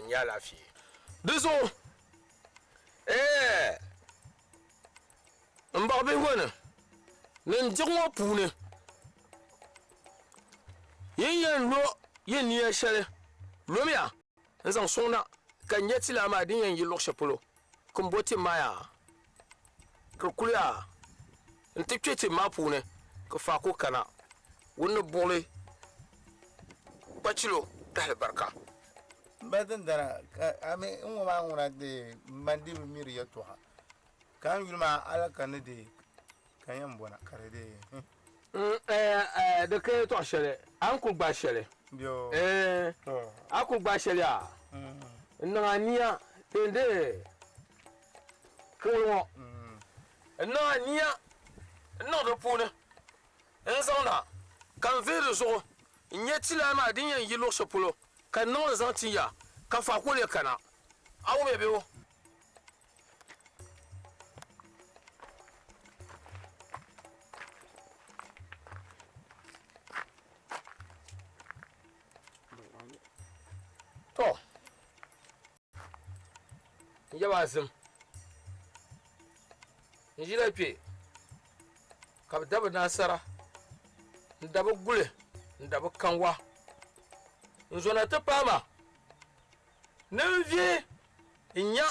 ya lafiya dizo mba be wona nin jigwa pune yin lo yin ya shale lomia nzan sona kan yeti la ma din yin lo shapolo kun boti maya kurkuya ntikwete ma pune ko fa ko kana wonno bole bachilo dal barka badan dara ame unwa ma nguna de mandi miri ya to ha kan yulma ala kan de kan yan bona kare de de ke to shele an ku gba shele bio a ku gba shele a na ania tende ko na ania no do pune en zona kan vere zo nyeti la ma din yan yilo shopolo kan no zantiya ka fa ko le kana awu bebe wo to yabazim njira pe ka daba nasara ndaba gule ndaba kanwa nzona ta pama nevie nya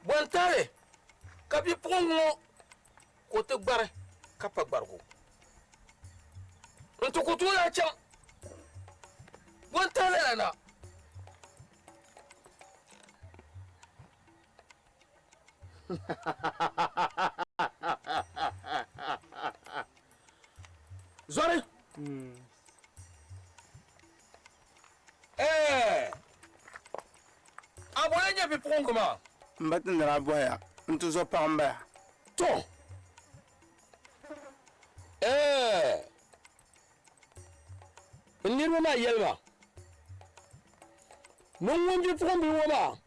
bontare ka bi pongo ko te gbare ka pa gbargo nto ko to ya cha bontare na Zori abone nya bi pongo ma mbatin dara boya ntu zo pamba to nirma ma yelma mun won bi pongo bi woma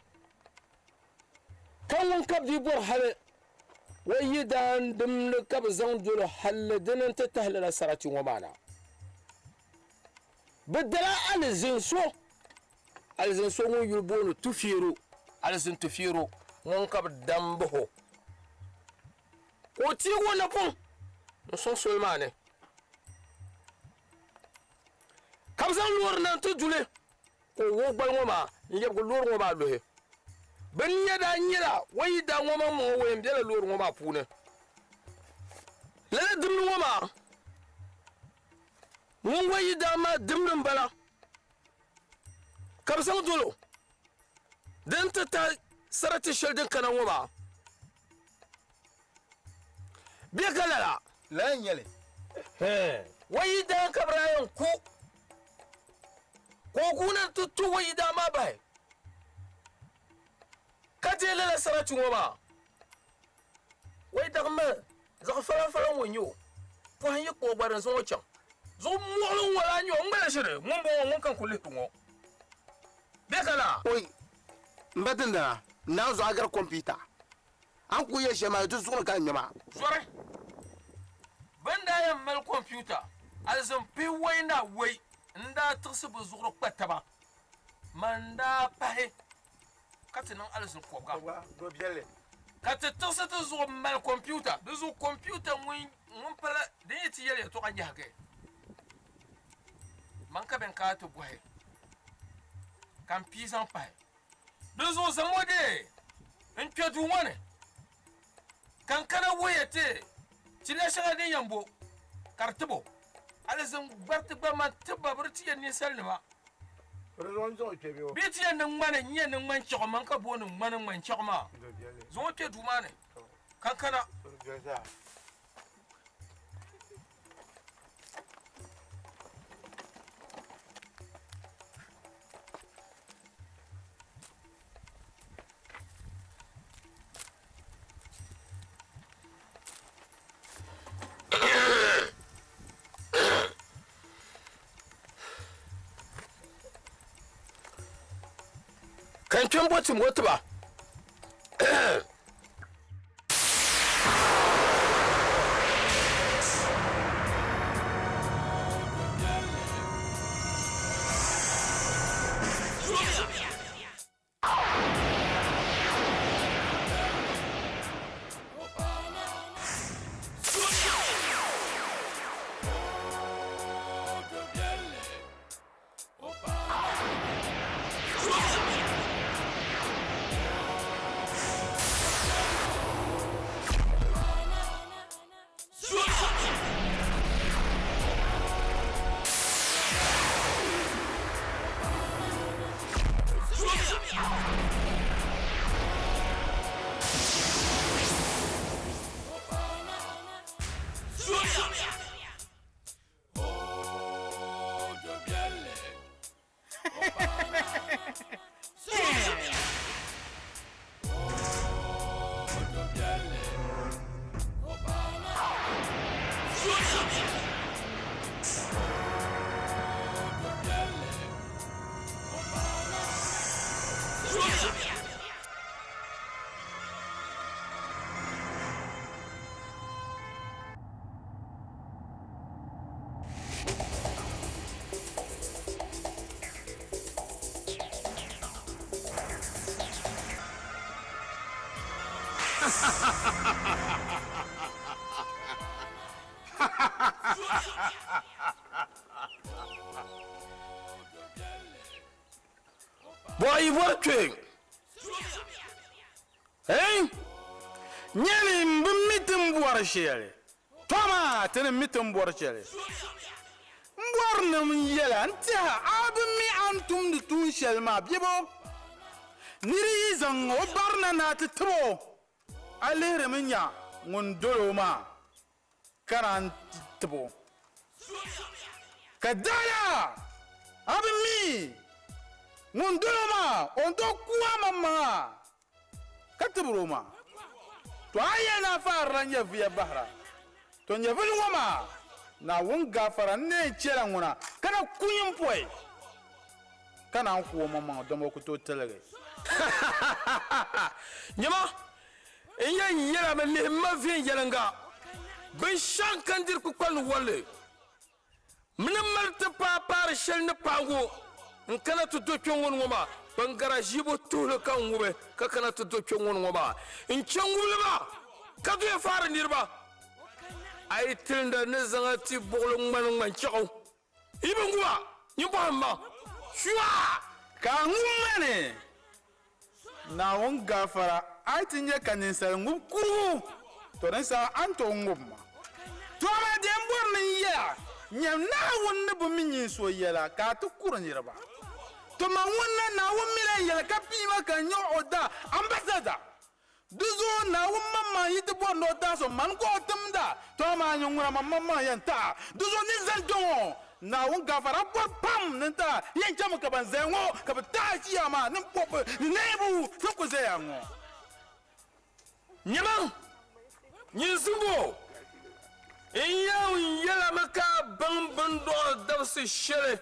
kan won kab di bor hale wayidan dum kab zan dolo hal dinan ta tahlala sarati woma na بدلا alzinso ngun yulbono tufiru alzin tufiru ngun kab dambo o ti wona pon no son solmane kamsan lor nan to jule ko wo gbal ngoma yeb go lor ngoma lohe ben yada nyira wayi da ngoma mo wo mbela lor ngoma pune la dum ngoma mun wayi da ma dimrin bala kamsan dolo dan ta sarati sheldin kana ngoma bi kalala la nyele wayi da kabrayan ku ko kunan tuttu wayi da ma bai kaje la sarati ngoma wayi da ma za fara wonyo po han yi ko gbaran zo chan zo mo wala nyo ngala shire mun bo mun kan kulle tungo be kala oi mbatin dara na zo agar computer an ku ye shema to zuwa kan nyama sore banda ya mal computer alzan pe waina wai nda tsu bu zuwa kwataba manda pahe katinan alzan ko ga Dobielli kata tsu to zuwa mal computer do zu computer mun pala da yiti yele to kan jahage man ka ben ka to bohe kan pisan pahe do zo zamode en kwedu wane kan kana woyete tile shaga din yambo kartibo alazan barti ba ma tibba burti yan ni salnima rezon zo ke biyo biti yan nan mana nyen nan man choko man ka bonin man choko ma zo ke du mane kan kana kan kin botin wata ba Boy, working. Hey? Nyali mbimitim buarshele. Toma, tene mitim buarshele. Mbornam yela ntia abmi antum de tun shelma biebo. Niri zang obarna na titro. Alere minya ngondolo ma. Karantbo. Kadala abmi ngondolo ma ondo kuwa mama. Katbro ma. To ayana fara nya via bahra. To nya vulu na won gafara ne chela ngona kana kunyin poi kana nko mama do mo kuto telege Nyama enya yela me le ma vien yelanga ben shankandir ku kwal wolle min malte pa par shel ne pango nkana to do chongon ngoma bangara jibo tulo kan ngube ka kana to do chongon ngoma in chongule ba ka do fara nirba ay tilda ne zangati bolo man chaw ibangwa nyubamba shwa ka ngumane na won gafara ay tinye kaninsa ngub kuru to den sa anto ngubma to ma de mborni ya nyam na won ne bu minyin so yela ka to kurun yirba to ma wonna na won mila yela ka pima kan yo oda ambassador duzo na won mama yiti bo no da so man ko tumda to ma nyungura mama yanta duzo ni zaldo na won gafara bo pam nta yen jam ka ban zengo ka ba ta ci ama nin pop ni nebu so ko ze yango nyama nyizumbo eyaw yela maka ban do dawsi shere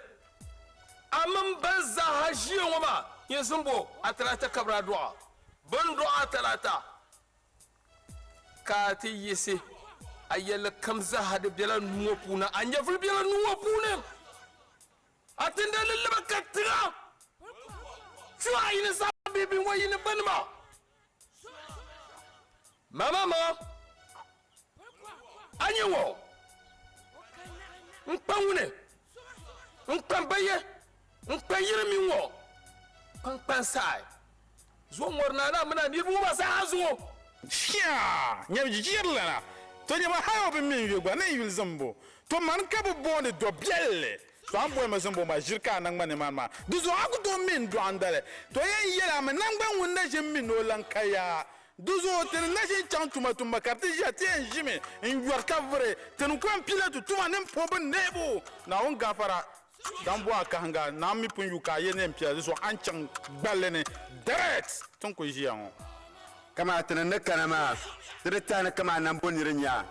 amman banza hajiyo ngoma nyizumbo atalata kabra do bando atalata kati yisi ayel kamza hade bela nuopuna anyaful bela nuopuna atenda lele bakatra chwa ina sa bibi wayina banma mama anyewo mpangune mpambaye mpayire miwo pansai zo morna na mena ni bu ba sa zo fia nyam jijirla to nyama hayo be min yegba na yul zambo to man ka bo bonde Dobielli to an boy ma zambo ma jirka nan mane mama duzo aku to min do andale to yen yela ma nan gban wonna jem min no lankaya duzo ten na je chantuma tumba carte jati en jime en yorka vrai ten ko en pilote tuma nem pobe nebo na on gafara dan bo aka hanga na mi pun yuka yene en pia so an chang balene direct ton ko jian kama tana ne kana ma tirta kama nan bonirinya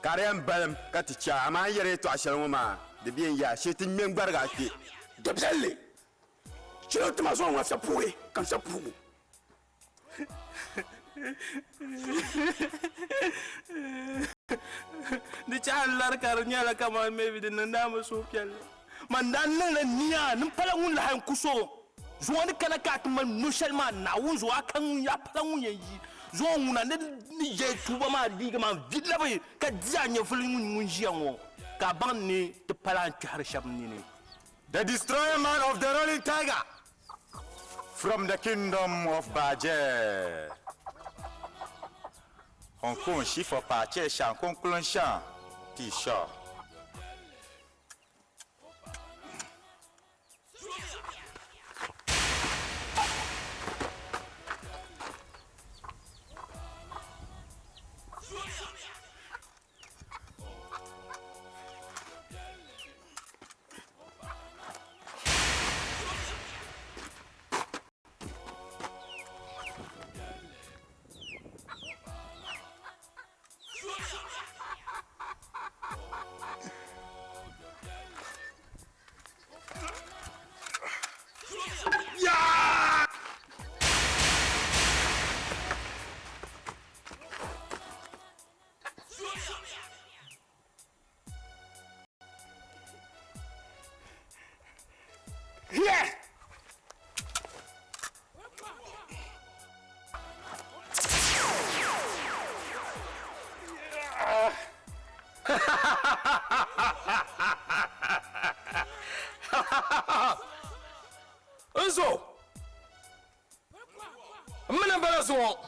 kare balam katicha ama yere to ashal ma de bien ya shetin men gbarga ti Dobielli chiro tuma so wa sa poué comme ça pour ni cha lar kar nyala kama mebi de ndama so kel man dan na niya nim pala ngun la han kuso zo ni kana ka man mushalman na wun zo akan ya pala ngun yi zo nguna ne ni je tuba ma diga ma vidla bay ka dia nya fulu ngun jianwo ka ban ni te pala ci har sham ni the destroyer man of the rolling tiger from the kingdom of Baje. Hong Kong chiffre partir chant conclusion T-shirt. Yeah. Enzo. Mena balazo.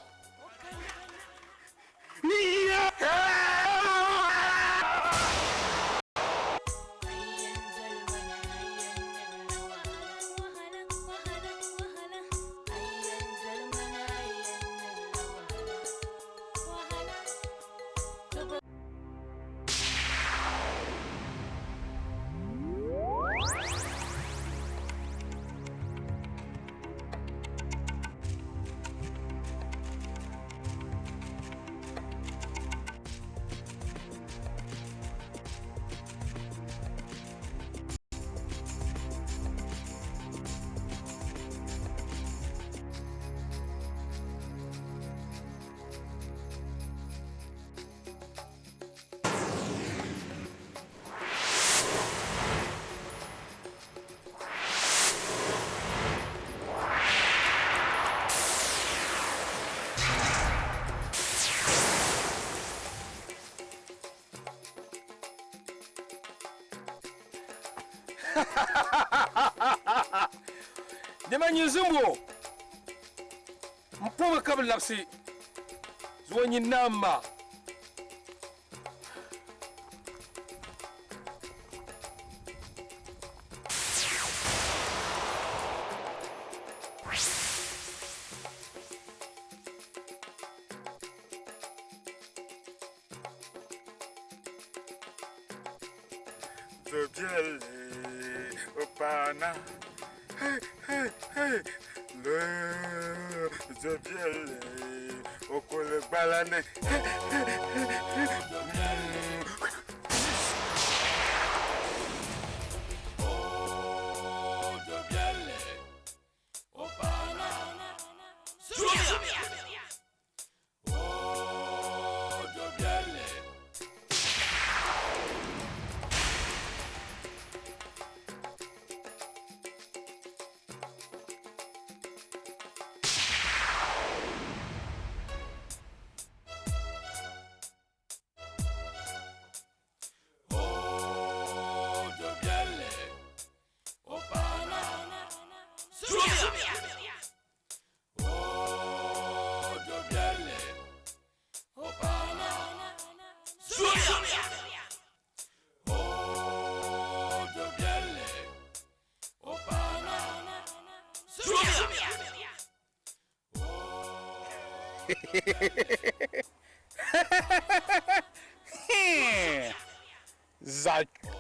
Demani zumbo. Mpoma kabla lapsi. Zwanyi namba. Dobielli, opana. Hey, hey, hey. Le Dobielli, okole balane.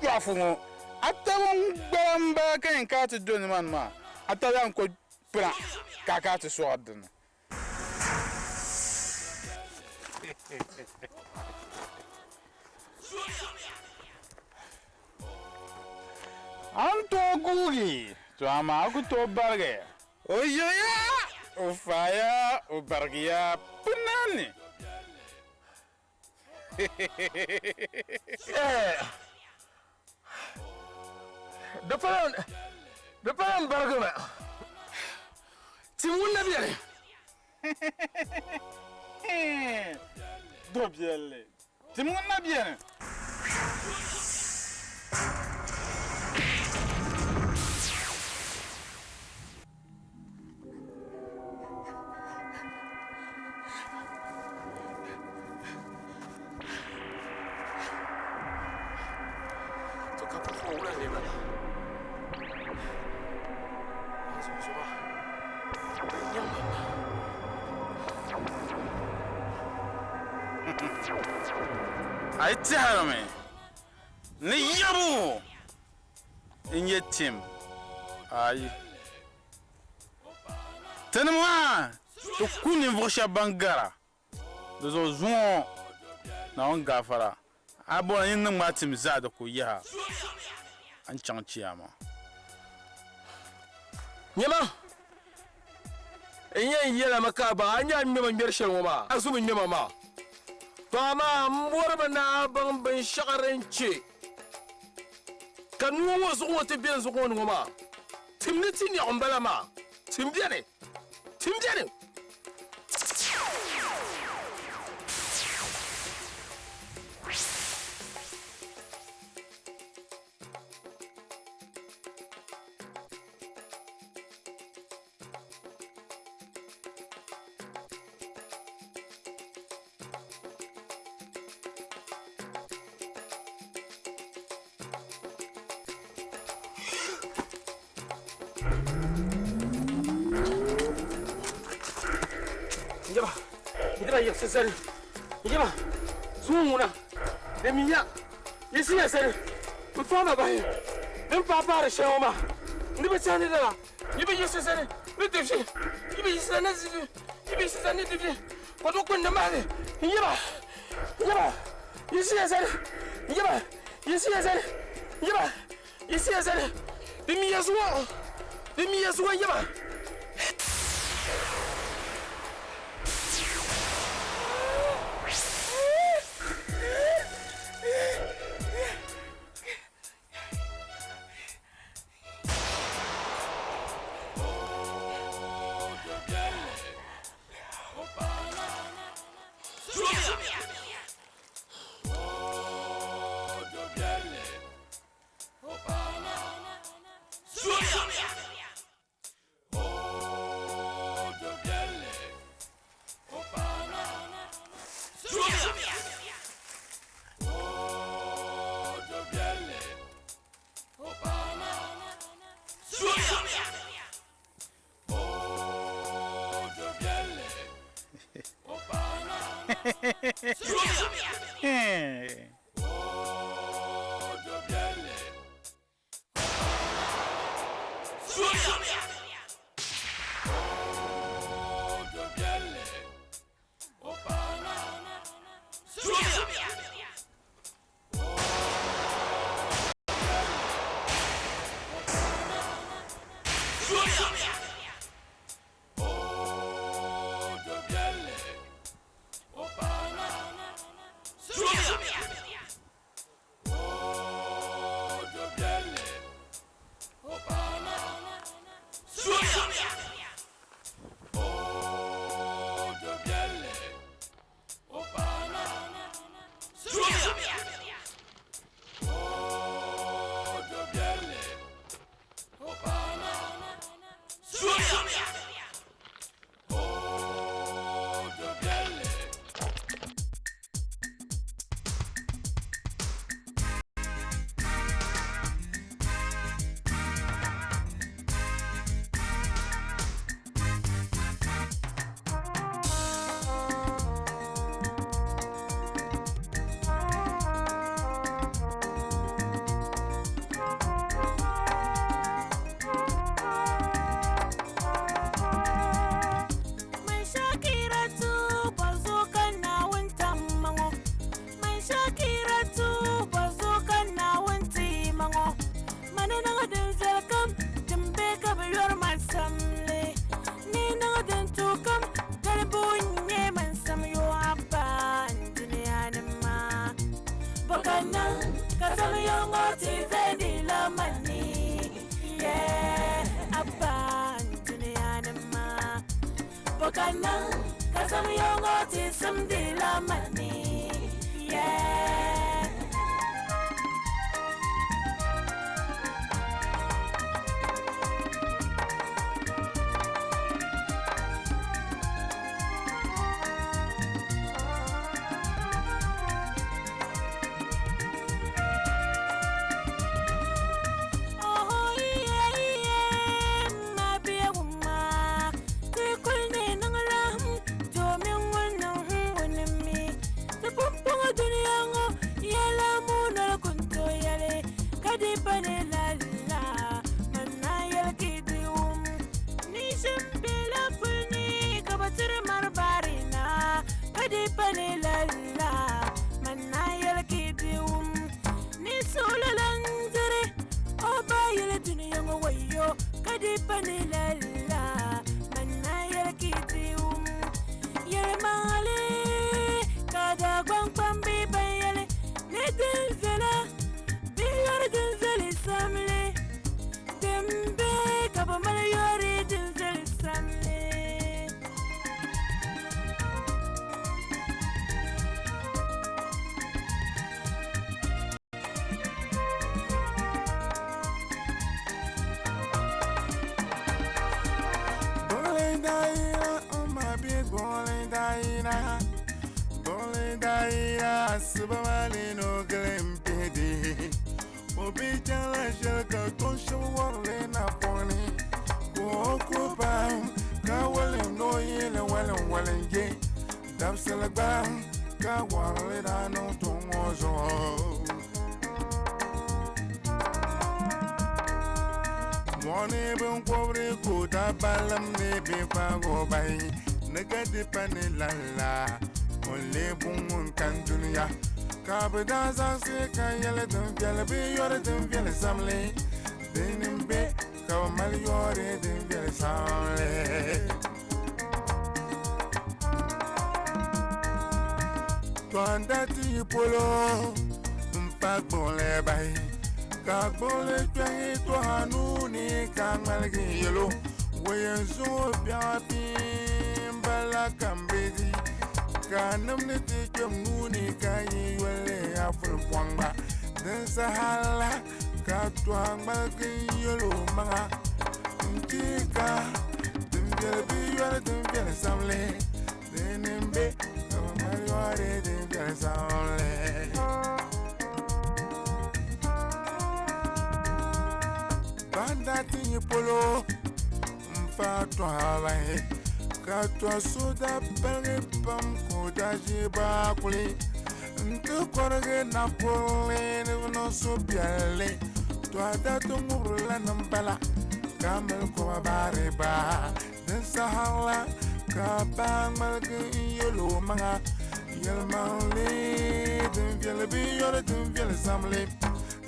Zafumo. Atawon gbamba kan ka ti doni man ma. Atayan ko pra ka ti so adun. Anto gugi. To ama ku to barge. Oyoya. O faya o bargia punani. De paran bargama. Timun na bien. Dobielli. Timun na bien. I tell me, ni yabu in your team. Aye. Tenez-moi, tu connais vos bangara. De zo zon na on gafara. Abo yin nan ma team za da ku ya. An chanciya ma. Nyama. Enyen yela makaba anya mmema mbershe ngoma. Asu mmema ma. Tama mborba na ban shakarenche. Kanu wo zo wote bien zo ngoma. timni tini on balama timbiane Ida ya sesere. Ida sumuna. Demiya. Yesi sesere. Utfama bahe. Dem papa shoma. Ndi bachani dala. Yibe yesi sesere. Bitefshi. Yibe yesi sanazi. Yibe yesi saniti. Kodo kunna male. Yiba. Yesi sesere. Yiba. Yesi sesere. Yiba. Yesi sesere. Demiya suwa yiba. Subamani no glimpidi. Obi jala shelka ton shawale na poni. Kokubam, Kawalim no yele wallen gay. Dabsalabam, Kawale no tongozo. Money bun pobre ko da balam ne be fago bai. Naga de panelala. Only boom can dunya. Kabada zanse kan yele dum vyele be yore dum vyele samle. Denim be kamal yore dum vyele samle. Twanda ti polo mpak bole bai. Kak bole kwenye to hanuni kamal gi yelo. Weyenzo biapi mbala kambedi. Kanam ne te kem nuni kanyi wele afro pwangba. Den sahala ka twangba ki yolo manga. Mtika dimjele biyore dimjele samle. Denembe kamayore dimjele samle. Banda tinyi polo mfa twalahe. Katwa soda pere pam koda jiba kuli. Ntu korge na pole no so biale. Twa da tungurla nambala. Kamel ko bareba. Den sahala ka bang yelo manga. Yel male den viele bi yore den viele samle.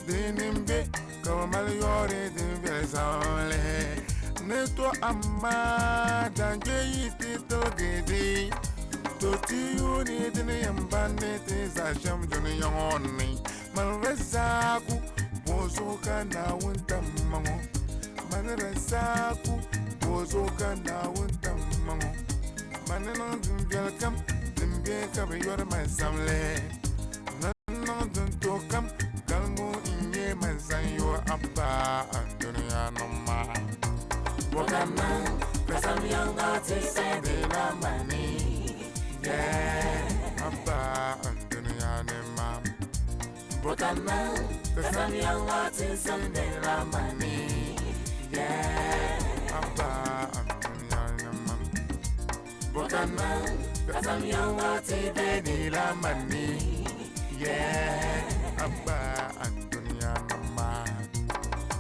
Denimbe kamal yore den viele samle. Neto amma danje yiti togedi toti yuni dine yambane te za sham juni yoni man rezaku bozo kana wunta mango man rezaku bozo kana wunta mango man no dum welcome dum be ka be yor man samle nan dum to kam galmo inye man san yo abba dunya no ma. Wokaman, cause I'm young artist and they love money. Yeah, Abba and Dunya Mam. Wokaman, cause I'm young artist and they love money. Yeah, Abba and Dunya Mam. Wokaman, cause I'm young artist and they love money. Yeah, Abba and Dunya Mam.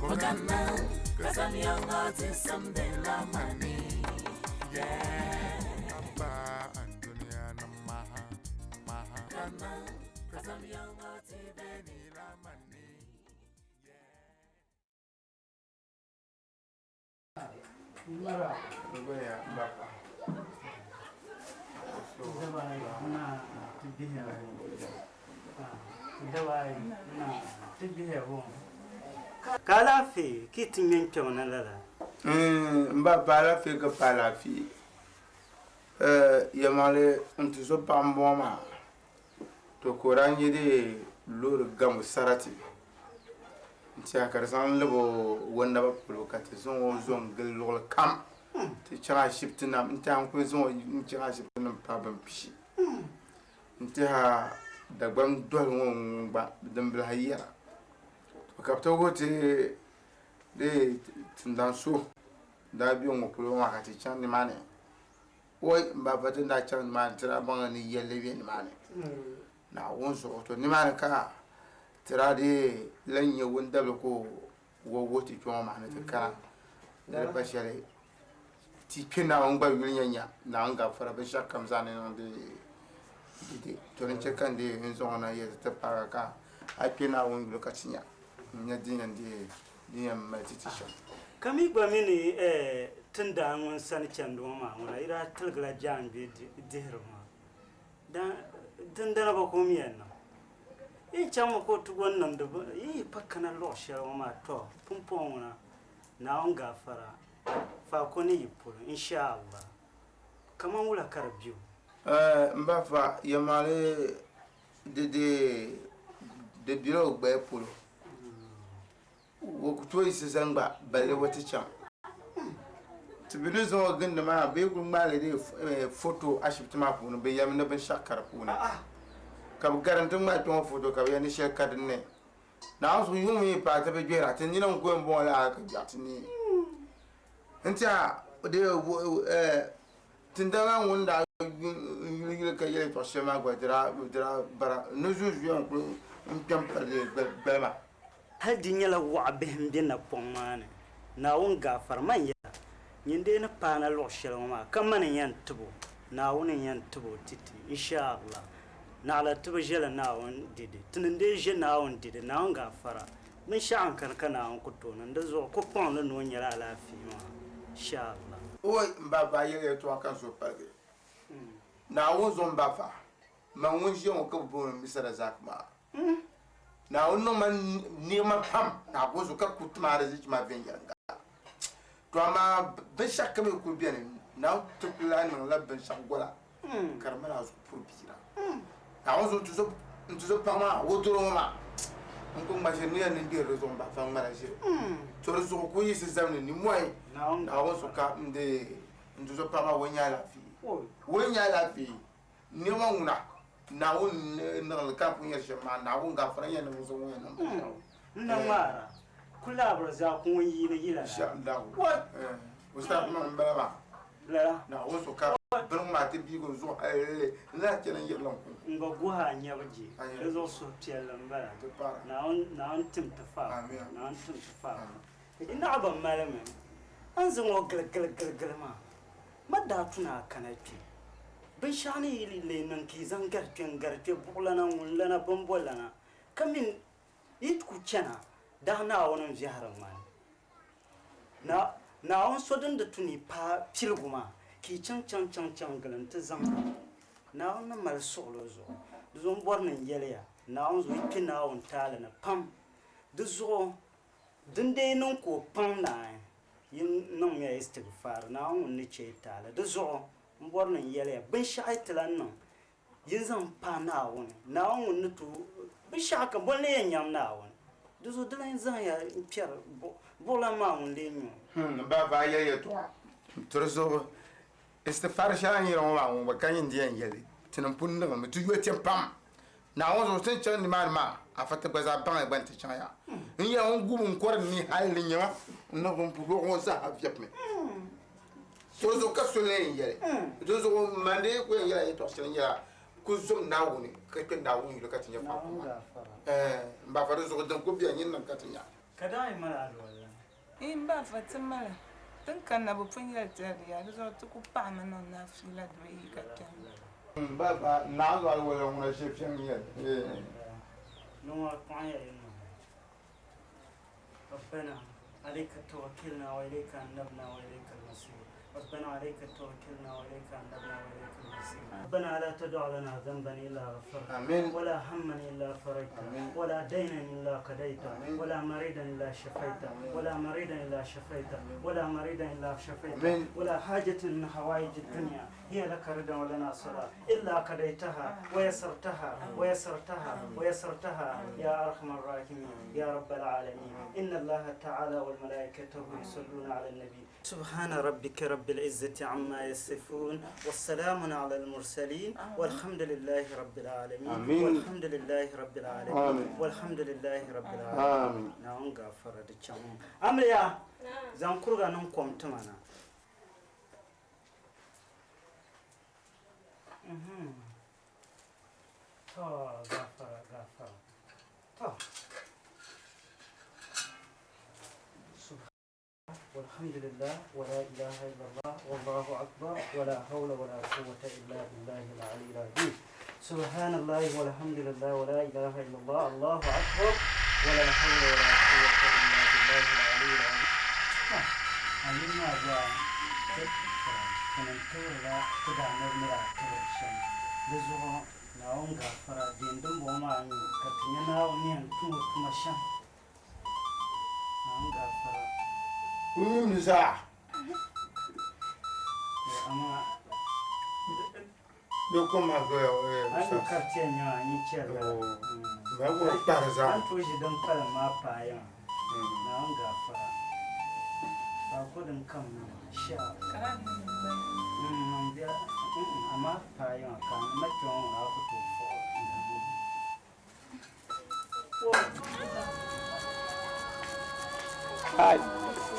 Wokaman. Cause I'm young artist, someday la money. Yeah. Abba and dunya na maha. Cause I'm young artist, baby la money. Kalafi kitin yankin na lala. Mba bala fi ka pala fi. Yamale ntu so pamboma. To koranyi de lur gam sarati. Nti akarsan lebo wanda ba pulokati zon gel lol kam. Ti chara shiptina nti an ku zon chara shiptina pabam pishi. Nti ha dagbam dol ngon ba dambla hayya. Kapta wote de tindanso da bi on ko wa ka ti chan ni mane oy mba fata na chan ma tira banga ni yelle bi ni mane na won so to ni mane ka tira de lanye wonda ko wo woti ko ma ne te kara da ba share ti pina on ba wi nyanya na anga fara be shakam zane no de to ni chekan de en zo na ye te para ka a pina on lokaci nya diyan meditation Kami gba mini tunda ngon san chando ma wala ira tilgla jambi dihro ma dan tunda ba ko miyan no e chamo ko tu wannan da yi pakana lo shara ma to pumpon na on gafara fa ko ni yipuro insha Allah kaman wula karbiyo mba fa yamale de biro gbe polo wo kuto isizanga bale wati cham tibilu zo ganda ma be gun male de photo ashibti ma puno be yamna ben shakara puno ka b garin tɩ ŋma tõog foto ka b ya ne shɛl ka dẽnne na wʋsg yũm yẽ paa tɩ b gbɛɛra tɩ nina n koen bõo la ka bɩag tɩ ne n tɩ tɩndãngã wẽnda yɩl ka yɛl tɔg shɛl maa gba dɩra bara ne zu-zoɛ n kʋ n kpɛm pa gbɛlma hal di nyɛla waɣa bihi n bɛ napɔŋ maa ni naawuni gaafari man yɛla yĩndee ni paana luɣu shɛli ŋɔ maa ka mani yɛn tibo naawuni n yɛn tibo titi inshallah naɣala tibi ʒɛla naawuni didi ti ni ndee ʒɛ naawuni didi naawuni gaafara binshaɣu n kani ka naawuni ku tooni di zuɣu ku kpaŋli ni o nyɛla alaafee maa inshallah oi n ba yɛl yɛltɔɣa kan so palgi naawuni zɔ n ba fa man ŋun ʒiya ŋɔ ka b booni misara zak maa naawuni niŋ ma niɛma pam na ko zo ka ku tɩmaada zɩ tɩ ma viɛnyɛlinga to amaa binshɛɣu kam y ku bɛni na ti la niŋla binshɛɣu gola ka di mala zuɣu puri biira naawuni zo n ti zo paɣa maa wotoro ŋɔ maa n ku ŋma shɛli niya nin deeri di zuɣu n ba fa ŋmana ʒiri to di zuɣu ku yiɣisi zabini ni mɔi naawuni so ka n ti zo paɣa maa wo nyɛ alaafee niɛma ŋuna naawuni niŋli ka pu nyɛri shɛm maa naawuni gaafara yɛn niŋ zuɣu ŋɔ yɛn niŋ na ŋmaara ku laabiri zaa ku ŋun yiini yila la ustaz ma n bala maa naawuni so ka bini ŋɔ maa ti biigu zuɣu halili n lahi chɛni n yirili n nga guha a nyɛbu je di zuɣu suhupiɛlli n bala naawuni tim ti faa naawuni tim ti faa i naɣaba malimi an zaŋ o giligili maa ma daa tuna a kana kpe binshɛɣu ni yili le niŋ ka yi zaŋ gari kpe buɣulana ŋunlana bimbolana ka min yi ku chɛna daa naawuni n viɛhiri ŋmani naawuni so din di tu ni pa piligu maa ka yi chaŋ gili n ti zaŋ naawuni ni mali suɣulo zuɣu di zuɣu n bɔri ni n yɛliya naawuni zuɣu yi kpe naawuni taali ni pam di zuɣu din dee niŋ ka o paŋ naayi yi niŋ ya istigfaar naawuni ŋun ni chɛ taali di zuɣu n bɔri ni n yɛliya binshɛɣu yi ti lan niŋ yin zaŋ pa naawuni ŋun ni tu binshɛɣu kam bɔli ni yɛn nyam naawuni di zuɣu di lan zaŋ ya n piɛri buɣulan maa ŋun lee nyu ba yɛl yɛltɔɣa to di zuɣu istigfaar shɛli n yɛli ŋɔ maa ŋun gba ka yin di yɛn yɛli ti nin pun niŋmi ti yɔ tim pam naawuni zuɣu tin chɛŋ nimaani maa a fa ti gba zaa baŋli gba n ti chɛŋ ya n yɛn ŋun gubi n kɔri ni hali ni nyɛma n niŋ ŋun puhi ŋɔ zaa viɛpimi to zuɣu ka so leen yɛli to zuɣu mandi ku yɛn yɛla yɛltɔɣa shɛli n yɛla ku zom naawuni ka kpe naawuni yuli ka ti nyɛ fa n ba fa di zuɣu din ku biɛni yin niŋ ka ti nya ka daa yi mali alwala n ba fa ti mali tin kan na bi pun yɛli tɛli ya di zuɣu ti ku paɣami niŋ naafila dibayi ka kpɛm ba naa zuɣu alwala ŋuna shee fiɛm yɛli نوع معين ربنا عليك توكلنا وإليك أنبنا وإليك المصير ربنا عليك توكلنا وإليك أنبنا وإليك المصير ربنا لا تدع لنا ذنبا إلا غفرته ولا هما إلا فرجته ولا دينا إلا قضيته ولا مريضا إلا شفيته ولا مريضا إلا شفيته ولا مريضا إلا شفيته ولا حاجة من حوائج الدنيا هي لك رضا ولنا صلاة إلا قضيتها ويسرتها يا أرحم الراحمين يا رب العالمين إن الله تعالى والملائكة يصلون على النبي سبحان ربك رب العزة عما يصفون والسلام على المرسلين والحمد لله رب العالمين والحمد لله رب العالمين والحمد لله رب العالمين نعم غفر دچام أمريا زنكرغا نكم تمانا غفر والحمد لله ولا إله إلا الله والله أكبر ولا حول ولا قوة إلا بالله العلي العظيم سبحان الله والحمد لله ولا إله إلا الله الله أكبر ولا حول ولا قوة إلا بالله العلي العظيم أمين أجا كننتور لا تدع نرمرا كرشان لزوها ناون غفرا ديندم بوما كتنيا ناون ينتور كمشان ناون غفرا نزاع أما دوكم هذا أنا كرتين يا نيشلا ما هو بارزان أنت وجه دم فلا ما بايا نعم غفرا أقول كم شاء أما بايا كان ما جون أقول Ai,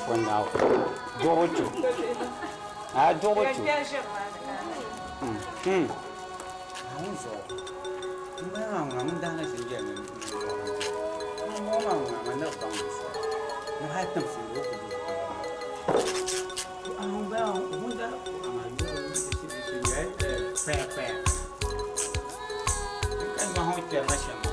wannan dogoto. A dogoto. Mun so. Mun dana sin je ne. Mun na ban so. Na hatam sin go ko. Ba mun da pé. Kan ma ho te ma chama.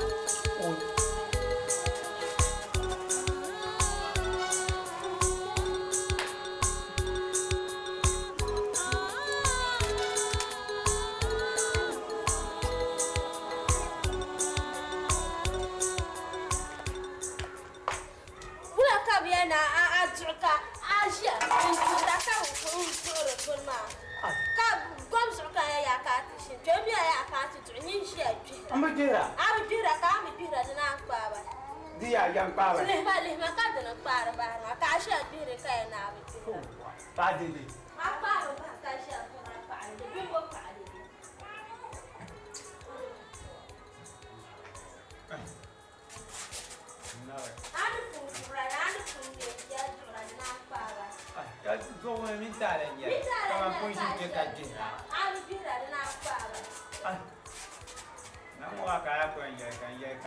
Yang power. Leh ma ka dana para ba ka sha bire kai na ba. Ba dili. Ma para ba ka sha ba pa ni bi ko pa ni. Na. Ani fu ra ani fu ni ya jura na para. Ka zo me mi tare ya. Ka ma shi ke ka ji. Ani bire na para.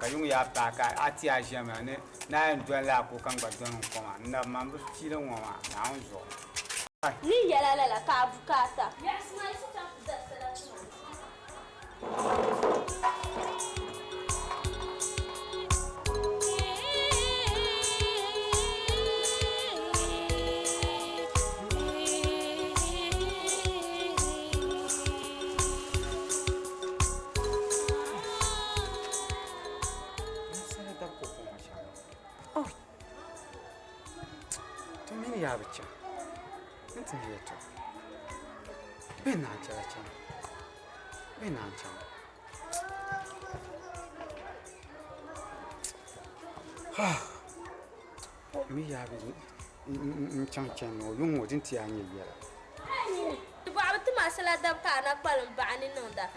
Kayung ya pa ka ati a jama ne na ndwan la ko kan gbadon ko ma na ma bu ti le won ma na on zo ni yala la ka bukata yes my sister da sala ya bicha nti yeto bena chacha mi ya bi chang no yung wo din ti anye yera ba abti masala dab ka na kwalin ba ani nonda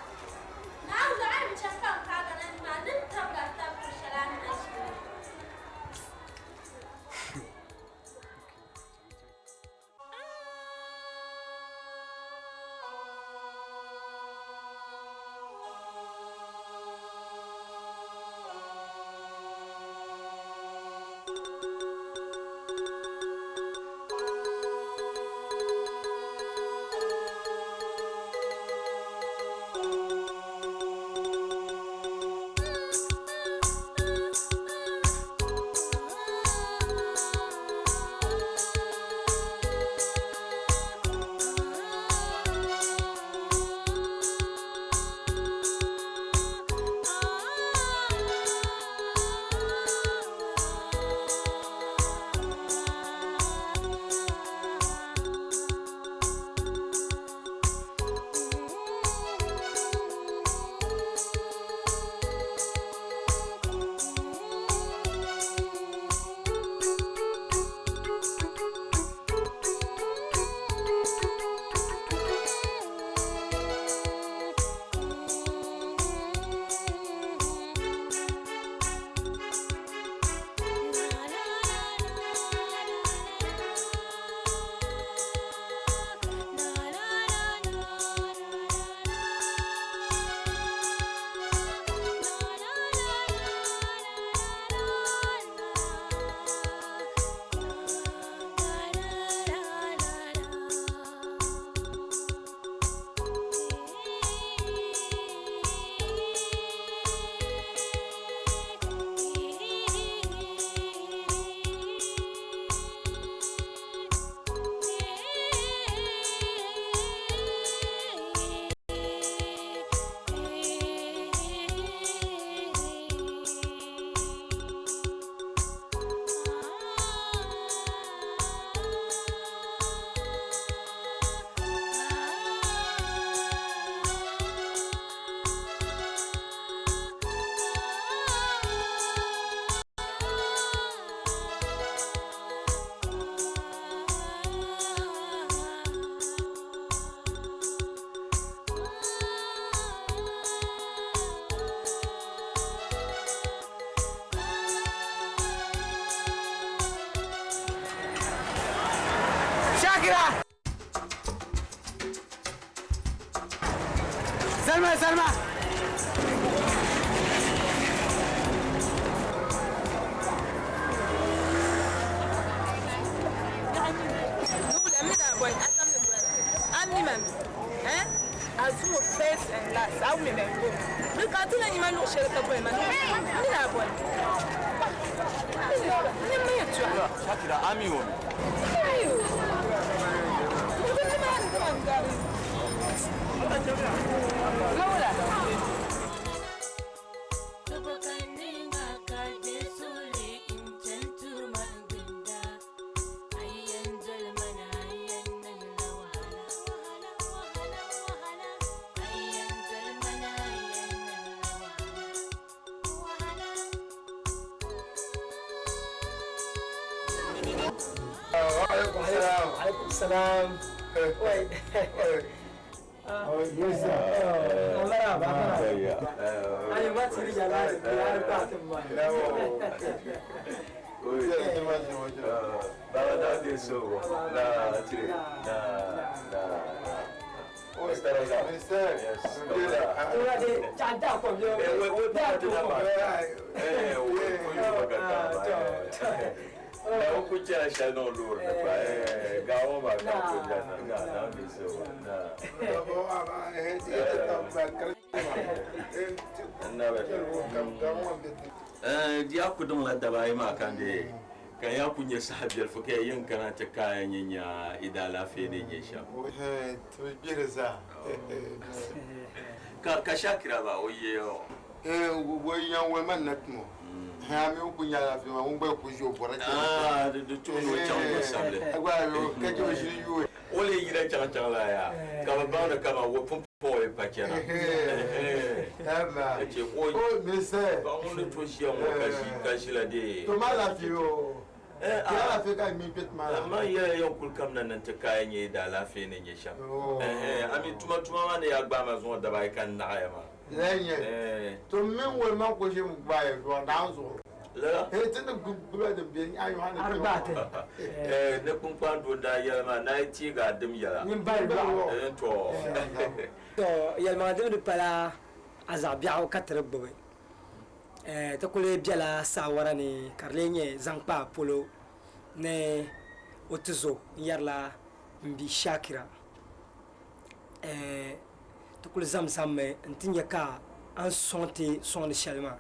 na ga ai chan ka ga na ma din tabga tab shalan na shi Shakira! Salma! Azumo first and last. I will remember. Look at the animal no share the boy, man. Shakira, amigo. عليكم السلام. وي. مرحبا. أنا ما تري جلال بيار كاتم ما. لا. لا دي سو. لا تري. لا. Kuja shano lur pa gawo ba ka kuja na ni so na dia kudum la da bai ma kan de kan ya kunye sahabiyar fuke yin kana ta kayan yinya idala fe ne ye sha to birza ka Shakira ba oye o wo yan we man natmo ha mi ku nya la fi ma un ba ku jo bora de to no chang assemble agwa yo ka jo shi yu ole yira chang la ya ka ba na kama wo pom e pa kena ama e o me se ba on le to shi mo ka shi la de to ma la fi o kira la fi ka mi pet ma amma ya kul kam nan ta kayan yi da lafiya ne ya sha ami tuma ma ne ya gba ma zo da bai kan na ya ma lenye to min wo ma ko je mu ba e do na zo la tin da gubra da bi ayu hana Arbate. ne kun kwando da ya ma na ti ga dim ya Min bai ba. to To yalma de pala azabia ka terbe. To kule biala sawara ni karlenye zangpa polo ne otuzo yarla mbi Shakira. To kule zamzam ntinya ka an sonte son shalma.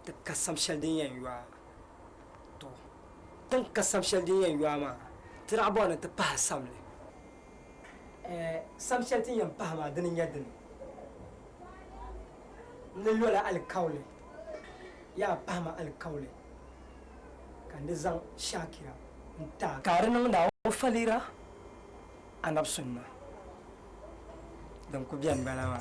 Te kasam shaldin yan yuwa. To tan kasam shaldin yan yuwa ma tirabo na te pa samle. Sam shaltin yan pa ma dinin yadin. Ne lola alkaule. Ya pa ma alkaule. Kan de zan Shakira nta karin da falira anab sunna. Donc bien balama.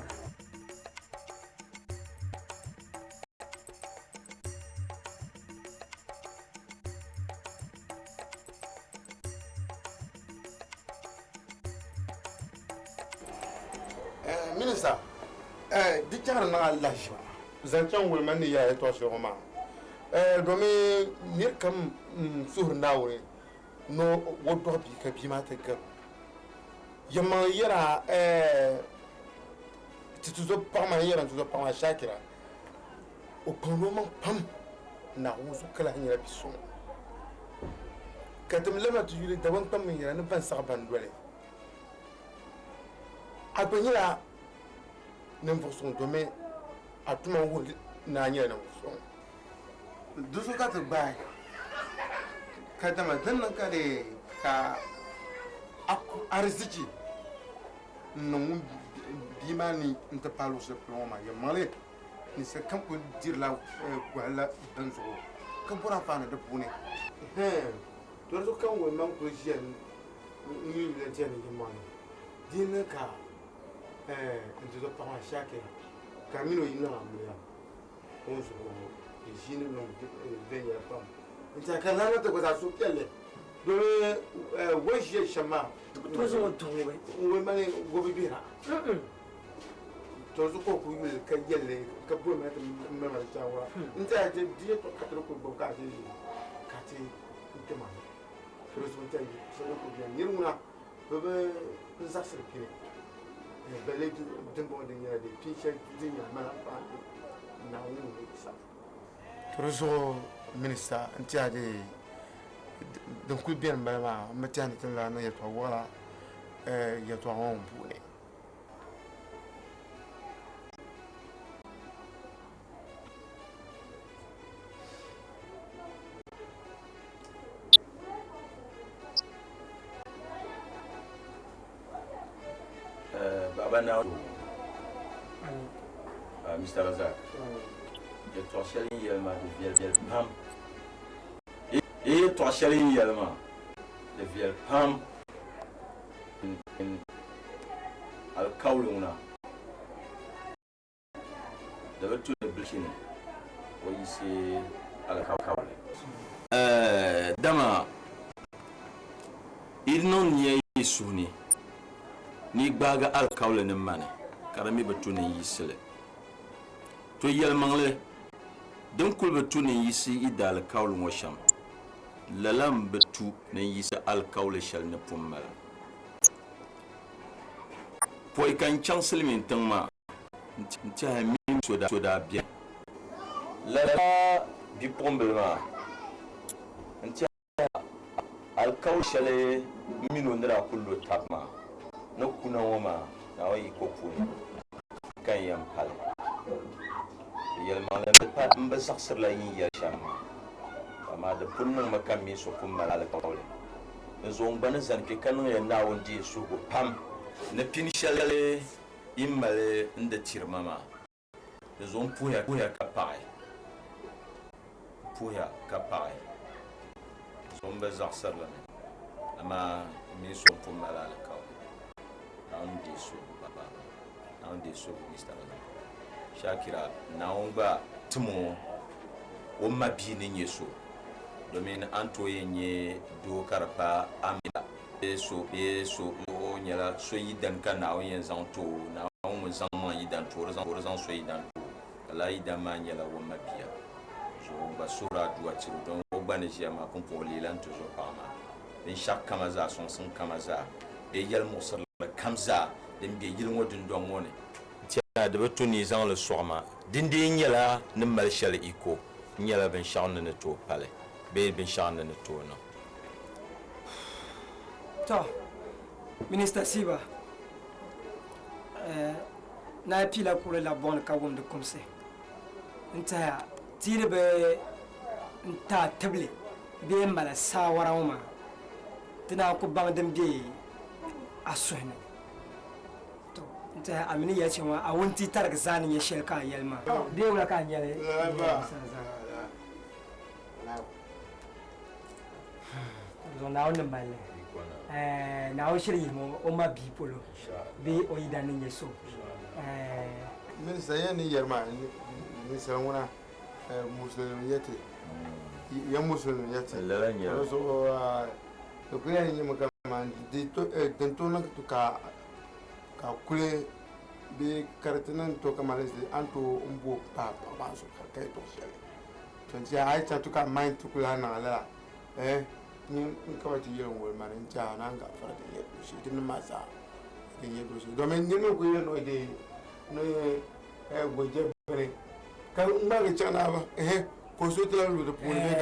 Minister di jar na Allah shi zancen wulman ne ya to shi kuma domin ne kam suhur nawo no wodo bi ka bi mata ga yamma yara tituzo pama yara tuzo pama Shakira o kono man pam na wuzu kala hanyar bi so katam lama tu yuri da wan pam yara na ban sa ban dole agbanyira nem fosun domin atuma wo na anya na fosun dusu ka ta bai ka ta ma dan nan ka de ka aku arziki non bimani nta palo se ploma ya male ni se kan ko dir la wala dan so kan pura fa na da bune to so kan wo man ko jen ni le tiene ni mo din ka nti zo pama Shakira kamino yina amya onso e jini no venya pam nti akala na to ko za so kele do wo je shama To zo donwe. we mane go bibira to zo ko ku yule ka yelle ka bo ma ta ma chawa nti a je die to ka to ko bo ka ti nti ma so so ta yi so ko bien ni muna bebe zaɣsir pini bale dimbo din ya de pinche din ya mala pa na wu sa trozo minister antia de donc bien bala ma tiane tan la na ya to wala ya to on bune Baba now, Mr. Razak, je t'en chéris également de vielle pam. Et t'en chéris également de vielle pam. Al kauluna. De retour de Blchine. Oui, c'est al kaulé. Dama, il n'en y a souveni. Ni gbaga alkawle ne mane karami batu ne yisile to yel mangle den kul batu ne yisi idal kawl ngosham lalam batu ne yisi alkawle shal ne pummal poy kan chancel min tangma ntia min soda bien lala bi pombelma ntia alkawl shale minu ndra kullu tapma no kuna woma na wayi ko puni kan yam pal yel mala pat mba saxsir la yin ya sham ama de punnu makam mi so kum mala ka wole zo ngban zan ke kan ya na wonji so go pam na pinishale imale nda tirmama zo puya ka pai zo mba saxsir la ama mi so kum mala ka naon de so Mr. Shakira naomba tumo o mabini nyeso domin anto yenye do karpa amila so o nyala so yidan kana o yen zanto na o mo zanman yidan to zan so yidan to la yidan ma nyala o mabia so basura duwa ci don o bane jama kon po lilan to zo pama bin shak kamaza son sun kamaza de yel musal kamza den be yilngo dun don woni tia de betuni zan le soma din de nyala ne mal shal iko nyala ben shan ne to pale be ben shan ne to no to minister Siba na pila kule la bon ka won de komse nta tire be nta table be mala sawara ma tina ko bang dem be aswene to nta amini ya cewa a wunti targa zani ya shelka yelma be wala kan yele zo na on mbale na o shiri mo o ma bi polo be o yidani nyeso minister yani yerma ni salanguna muslim yete ya muslim yete la nya so to kuya ni mo man di to dento na to ka kule be karatinan to kamalese anto umbo pa so kai to shele to ya ai ta to ka mind to kula na la ni ka wati yelo wol man ta na ga fara da yedo shi din masa din yedo shi domin ni no ku yelo de no goje bere kan ma ga chana ba ko so tala lu de puni be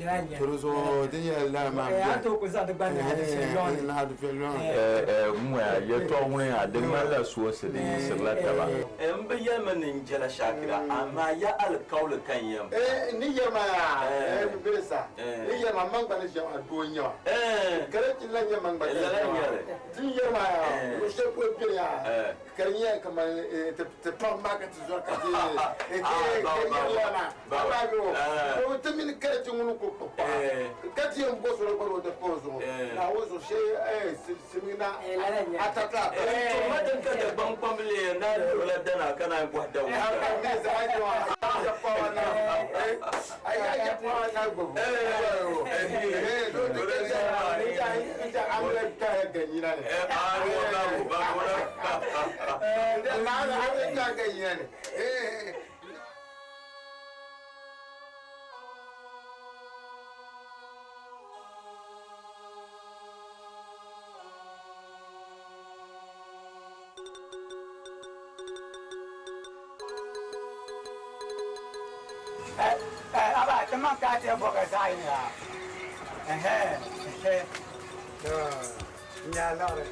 ga to so de ya la ma ya to ko za de ban ha de felon na de felon mo ya to won ya de mala so se de sirla ta ba en be yaman njala Shakira amma ya alkaul kan yam ni yama be sa ni yama man ba ne jama do nya kare ti la yama man ba ti yama ko se ko be ya kariya kamar te pam ma ka ti zo ka ti yama ba go o tamini kare ti ngunu ko papa kati yam bo so ko de pozo na wo so she simina atata to madan ka da ban pamle na dole dana kana ko da ne za a ji wa ya pa na ai ya pa na go do de za ita amle ka ga yina ne ba ko na amle ka ga yina ne Tema kate boka zaina. Ya lore.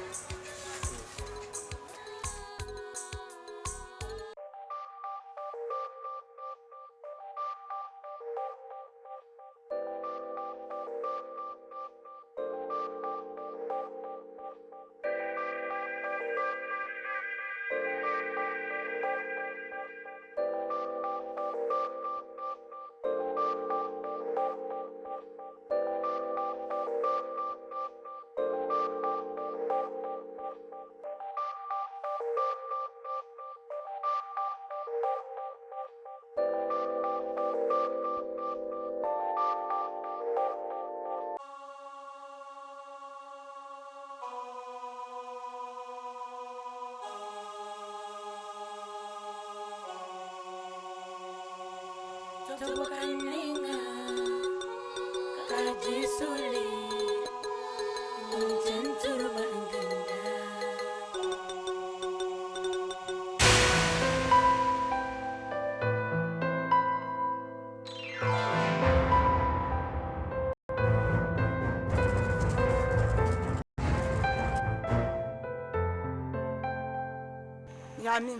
Yamin,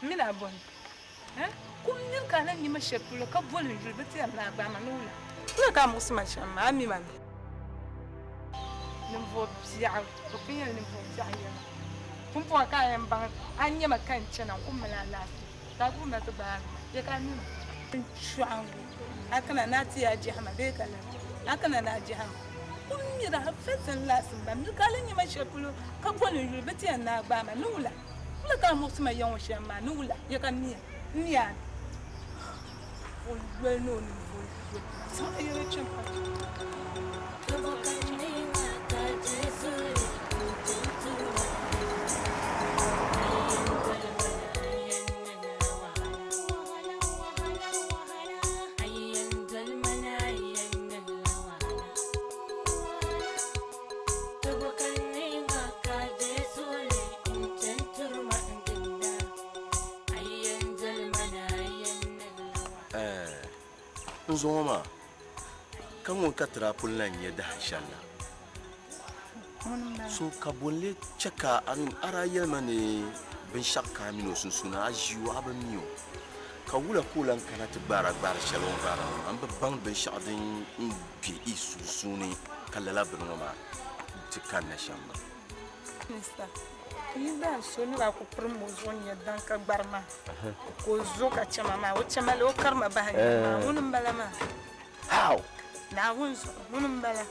mina bon. Kum nin kana ni ma shepulo ka bolin julbeti na ba manula. Na ka musma shama ami man. Nim vo biya, ko pinya nim vo biya. Kum po ka yan bang anya makan chana kum malala. Ta kum na to ba ya ka ni. Shuangu. Akana nati ya jihama be kala. Akana na jihama. Kum mi da hafetan lasin ba mi kala ni ma shepulo ka bolin julbeti na ba manula. La ka musma yon shama nula ya ka ni. Nia. Well known. So I hear a champion. Nzoma kan won katra pulnan ya da inshallah so kabonle cheka an arayel mane bin shakka mino sun suna ajiwa abamiyo ka wula kulan kana tibara shalom bara an babban bin shadin bi isu suni kallala bin ma tikan na shamma Mister Ida so ni ba ku promo zon ya dan ka barma ko zo ka chama ma o chama lo karma ba ha ma munun bala ma how na wun so munun bala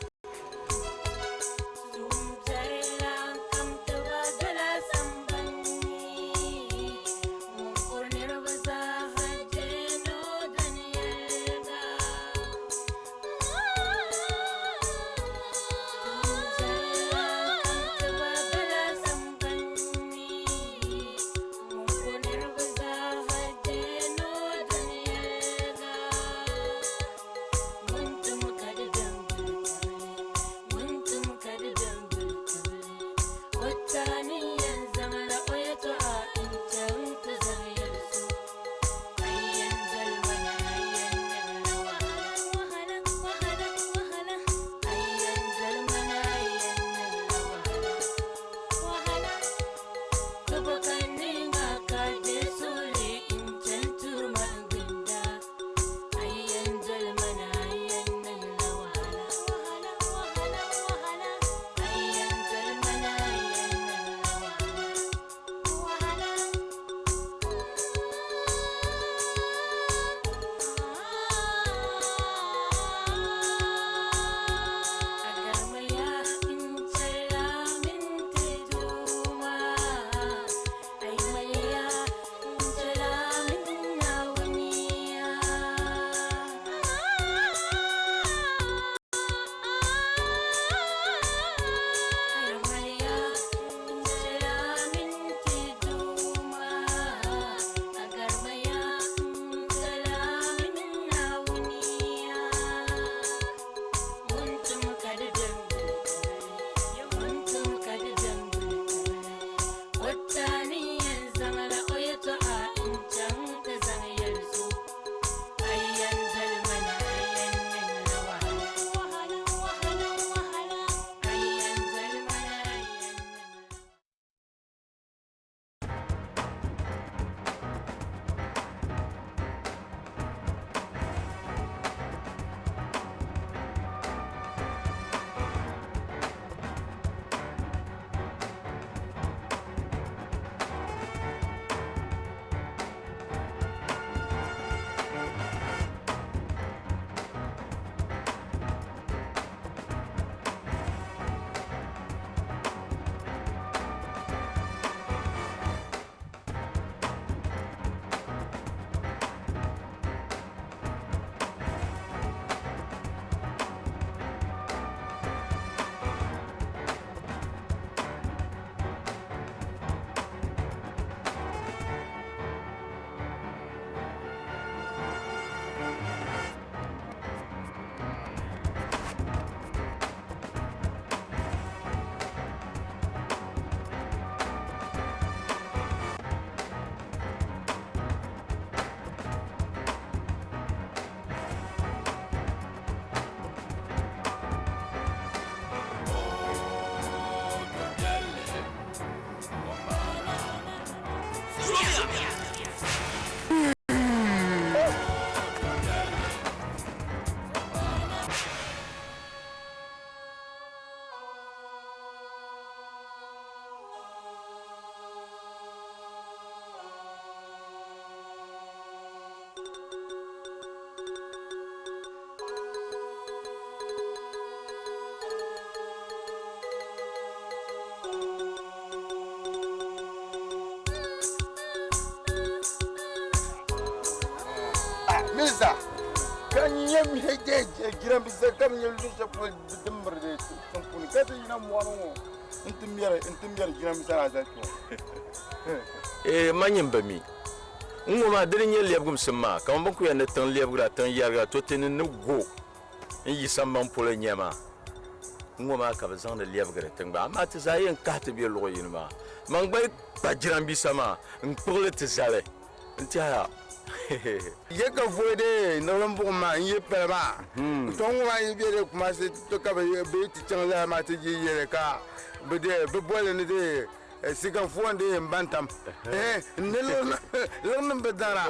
Misa, kan yam hege giram bisa kam yulu sepul dember de sampun kata ina muano intim yar giram bisa aza ko manyim bami ngoma dirin yel lebgum simma kam ban ku ya ne tan lebgra tan yarga to tin ne go yi samban pole nyama ngoma ka bazan de lebgra tan ba ma ta zayen ka ta bi lo yin ma man bai ba giram bisa ma ngpole te zale ntia ye ka fode na lambu ma ye pera ton wa ye be kuma se to ka be ti changla ma ti ye ka be de be bole ne de sigan fonde bantam ne lo be dara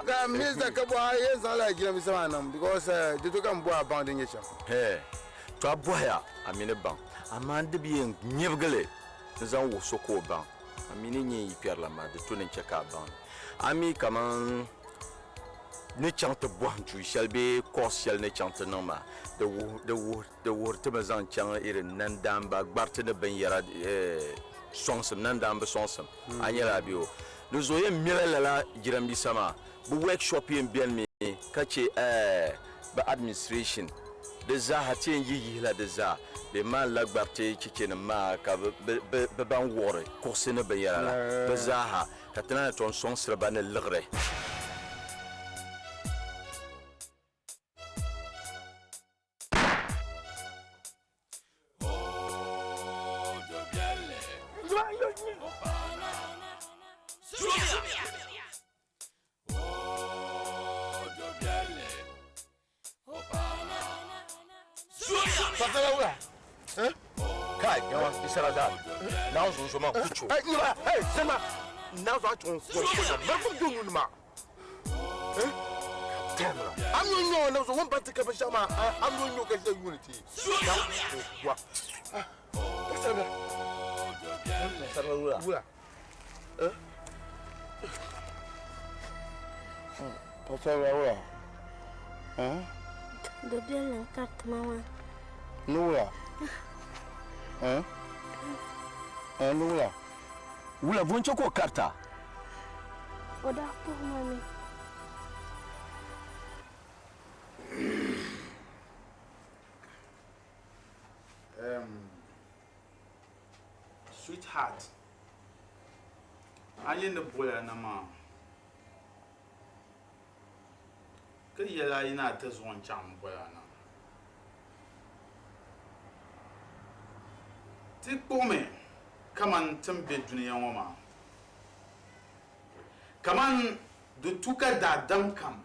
ka misa ka bo ye sala gira mi sama nam because de to kam bo abandon ye cha to aboya amine ban amande bi nyebgale zan wo soko ban amine nyi pier la ma de to ne cheka ban ami kaman ne chante boanju shelbe korsel ne chante noma de wor te bazan chang ire nandamba gbarte ne ben yara sonsem nandamba sonsem anyela bio le zoye mirela la jirambi sama bu workshop yen bien mi kache ba administration de za hatien yi la de za be man la gbarte chichene ma ka be ban wore korsene ben yara be za ha katana ton sonsre ba ne lgre Kai, yawa isara da. Na zo zo ma kucho. Sema na zo atun ko ba ko dunu ma am no na zo won ba tika ba shama am no ka unity wa kasaba Sarwa wura Pasaba wura Dobielli carte mama. Nura Nura Wula voncho ko karta. Oda pour mami. Sweetheart, I in the boy and a man. Could you lie in at this one charm boy? Take me. Come on, Timbe Junior woman. Come on, the tuka da dam come.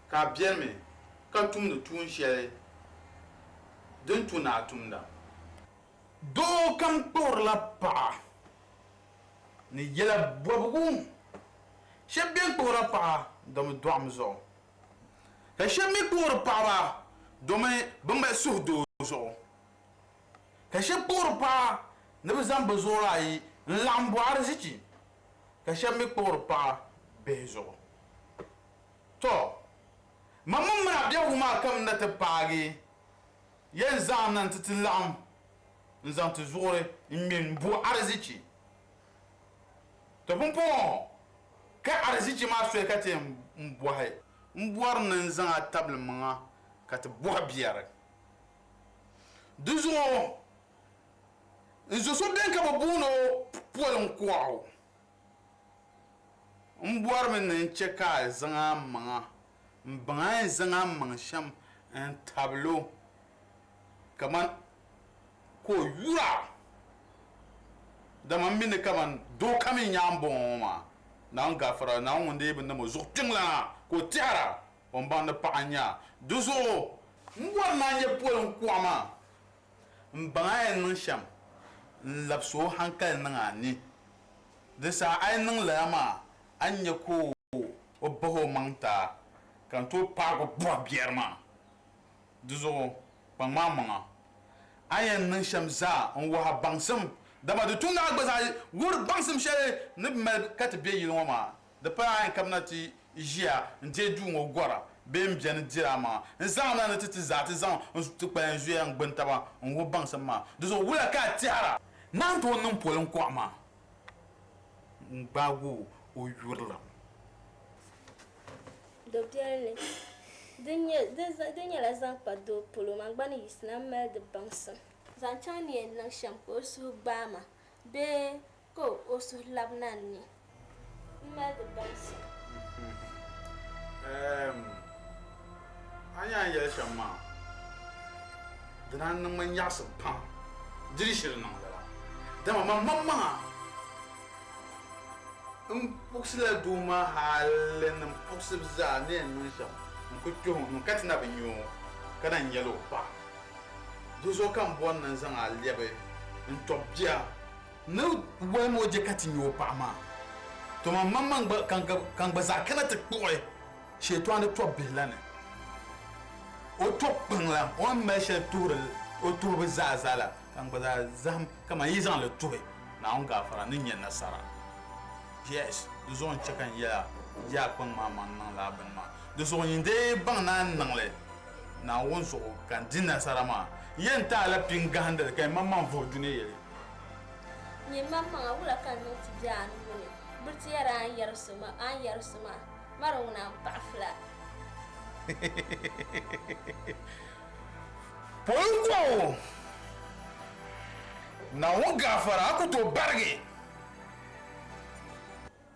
Ka bien me, ka tum the tune shell. Don't tune out tumda. Do come pour la pa. Ni yela bobu. She bien pour la pa, dans me doigt maison. Et she me pour pa, dans me bombe sourdo. Et she pour pa. Ne bezan bezora yi lamboar zichi ka shami por pa bezo to mamam na bia huma kam na te pagi yen zam nan te lam nzan te zore min bo arzichi to pompo ka arzichi ma so ka te mbo hay mboar nan zan atable manga ka te bo biare duzo Nzo so bien ka babuno poel nkwao. Mboar men ncheka zanga manga. Mbanga zanga mangsham un tableau. Kaman ko yura. Dama mine kaman do kami nyambo ma. Na ngafara na ngonde be namo zo tingla ko tiara. On bande pa anya. Duzo mboar na nye poel nkwama. Mbanga nsham. Lapso hankal nanga ni disa ai ning la ma anya ko o boho mangta kan to pago bo bierma duzo pangma manga ayen ning shamza on wa bangsam dama de tunga gbaza wur bangsam shele ne mal kat be yilwa ma de pa ayen kamnati jia nte du ngo gora bem bien dirama nzam na titi zati zam to pa juye ngbentaba on wo bangsam ma duzo wula ka tiara nan to nin polin kwa ma ngbago o yurla Dobielli dinya la zan pa do polo man gbani islam mal de bangsam zan chan ni en lang sham ko su bama be ko o su labnan ni mal de bangsam anya ya shama dan nan man yasin pam diri shirin nan da mama puxila duma halen puxib za ne nun sham ku to nun katina binyo kana yelo pa jozo kan bon nan zan alebe in topja no wo mo je katinyo pa ma to mama kan ba za kana ta koy sheto an to bilane o to pangla o ma she tour o to ba za zala kan ba za zam kama yizan le toy na on ga fara nin yan nasara yes du zon chakan ya pang mama nan la ban ma du zon inde bang nan nan le na won so kan din nasara ma yen ta la pinga handa kai mama vo dune yele ni mama wula kan no ti jan woni burti yara an yar suma maruna pafla polko na won gafara ko to barge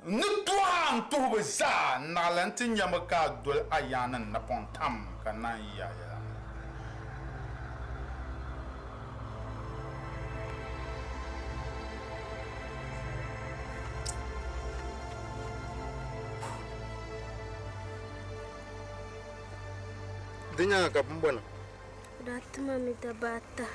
nutuan to beza na lantin yamaka dol ayanan na pontam kana ya dinya ka pembona datuma mi tabata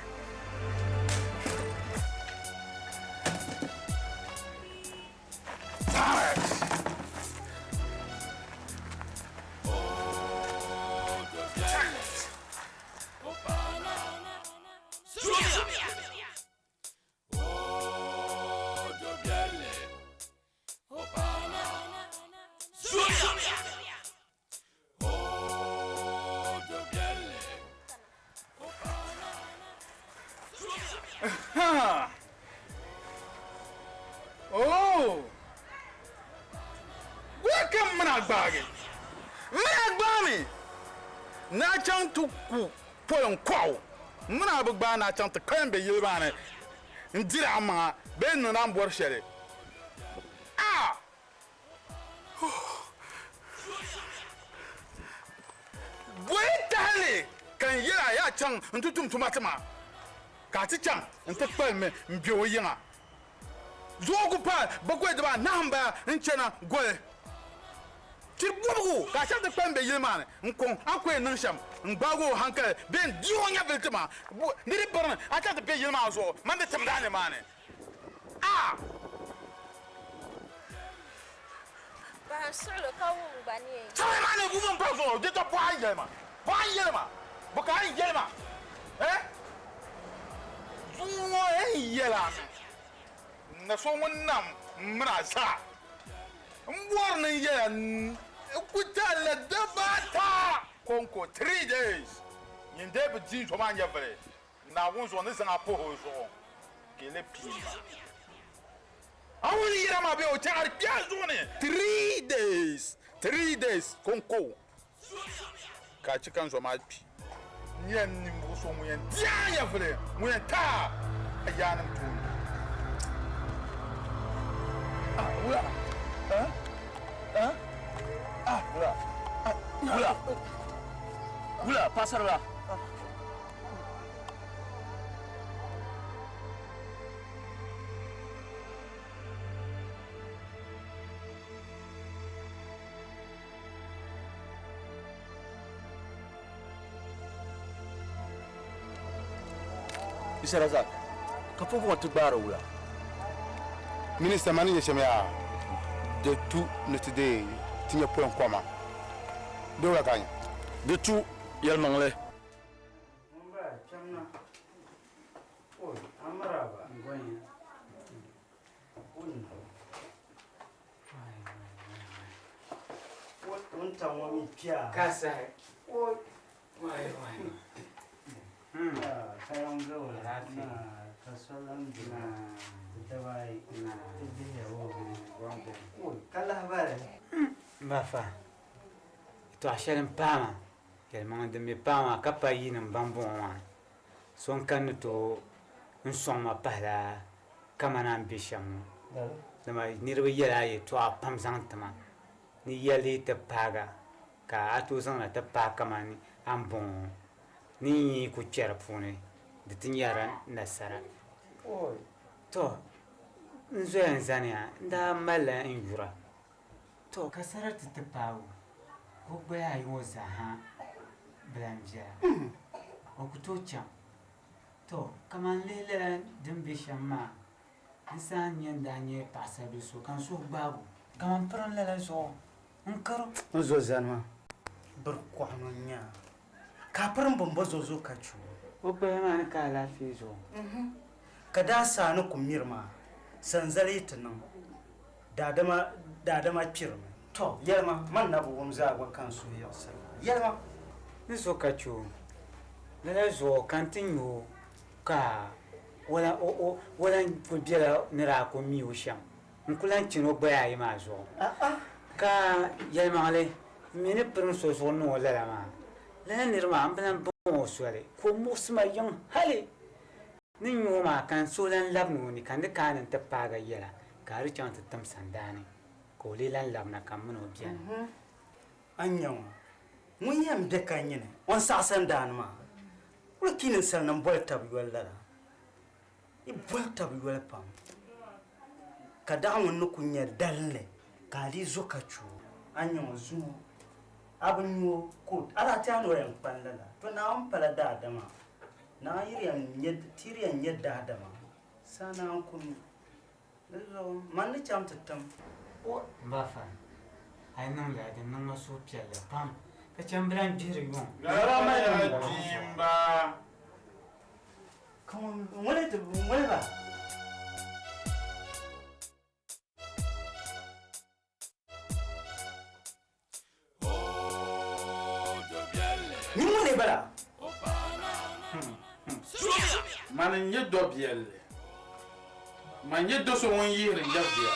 Oh, welcome, Managbaги. Managbami. Na chang to ku polon kwaw. Manabagba na chang to kan be yilbane. Ndira ma ben na mbor shere. Ah. Boitale kan yira ya chang ntutum tumatama. Ka ti chang ntepal me mbio yinga. Zogu pa bagwe de ba namba nchena gole tibugu ka cha de pembe yilman nkon akwe nansham ngbago hanka ben diwonya beltima ni de barna acha de be yilman zo man de tamdane mane ah ba solo ka won bani tawai mane bubon pa zo de to pa yelma boka yelma zuwo yela na so wannan muna sa wannan ya kutala da bata konko 3 days yin da bi jin so man ya vere na won so ne san apo ho so kele pima awuni yira ma be o tar pia zo ne 3 days konko ka ci kan so ma pi nyen ni mo so mo yen dia ya vere mo yen ta ayanan to Ula. Ula, pasarlah. Bisa Razak, kapan kau tu baru Ula? Ministre Mani Chemia, de tout notre dé, tiens point commun. De la gagne. De tout, il y a le manglais. Bafa to asharin pama kelman da me pama kapa yinin bambon wa son kan to n sɔŋma pahila kamana ambition dama niriba yɛla yɛltɔɣa pam zaŋ tima ni yɛli ti paaga ka a tooi zaŋna ti paai kamani ambɔŋɔ ni yi ku kpɛri puuni di ti nyɛri nasara to n zoya n zaniya n daa malila n yura to ka sarati ti paagi ko gbaya ayi ŋɔ zaaha bilan viɛla o ku tooi chaŋ to kaman lihilila din be shɛm maa n saan nyɛ n daa nyɛ paɣasaribili so kan suhi gbaagu kaman pirim lala zuɣu n karo n zo zani maa biri kɔɣano n nyɛ ka pirim bimbo zo zo ka chu o gbaya maa ni ka alaafee zuɣu ka daa saa ni ku miri maa sanzali yi ti niŋ daadama kpirimi to yɛlima man na bi wum zaa gba kan suhi yiɣisiri yɛlima ni zo ka chu lala zuɣu kan ti nyɛ ka wala ku biɛla ni daa ku mi o shɛm n ku lan chini o gbaya ayi maa zuɣu ka yɛlimaŋli mi ni pirim so zuɣu niŋ o lala maa lala niri maa n bi lan baŋ o soli ka o muɣisima yiŋ hali ni nyɛ o maa kan so lan labi ni o ni kan di kaani ti paaga yɛla ka a di chaŋ ti tim sandaani ka o lee lan labina kan mini o biɛni an nyɛ ŋɔ ŋun yɛn bɛ ka nyini o n saɣasan daani maa wala ki ninsal nim boli tabi yɔli lala i boli tabi yɔli pam ka daɣa ŋun ni ku nyɛ dalinli ka a lee zo ka chuu an nyɛ ŋɔ zuŋɔ a bi nyuo ko ala ti ani o yɛn kpani lala to naawuni pala daadama naa tiri yɛn nyɛ daadama saa naan ku mi di zuɣu man ni chaŋ ti tim bafa a yi niŋ ladi niŋma suhupiɛlli pam ka chɛn bi lan gbihiri yuŋ ŋɔli ba ni ŋɔli bala man n nyɛ Dobielli man nyɛ do so ŋun yihiri jabbiya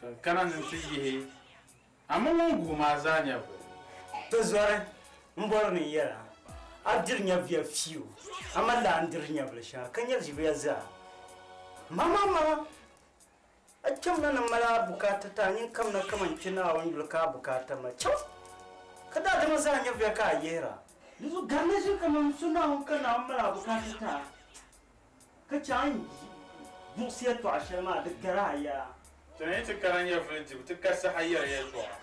ka kana nin ti yihi amma ŋun guhi maa zaa nyɛ ti zɔri n bɔri ni yɛla a diri nyɛviya fiyo a ma laan diri nyɛvili shɛŋa ka nyɛ ʒibiya zaa mama a kpɛmna ni mala bukata ta nin kamna kaman kpi naawuni yuli ka bukata ma chɛm ka daadama zaa nyɛviya ka a yihira di zo garina ʒi kaman so naawuni ka naawuni mala bukata ta ka chɛŋ buɣusiya tɔɣa shɛli maa di gara a yaa tini ti kana nyɛvili dibu ti ka saha yɛri yɛltɔɣa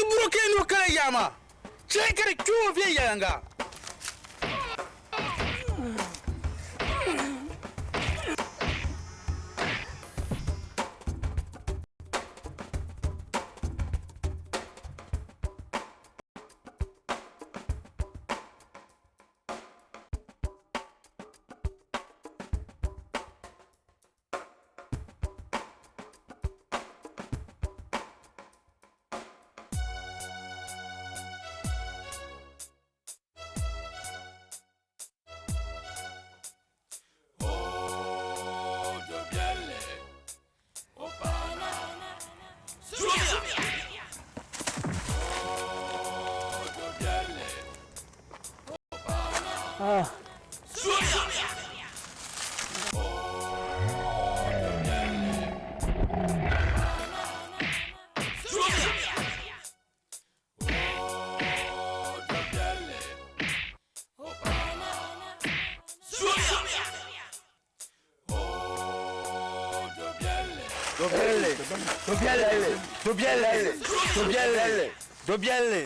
buroke no kala yama chekere kyo vie yanga Dobielli.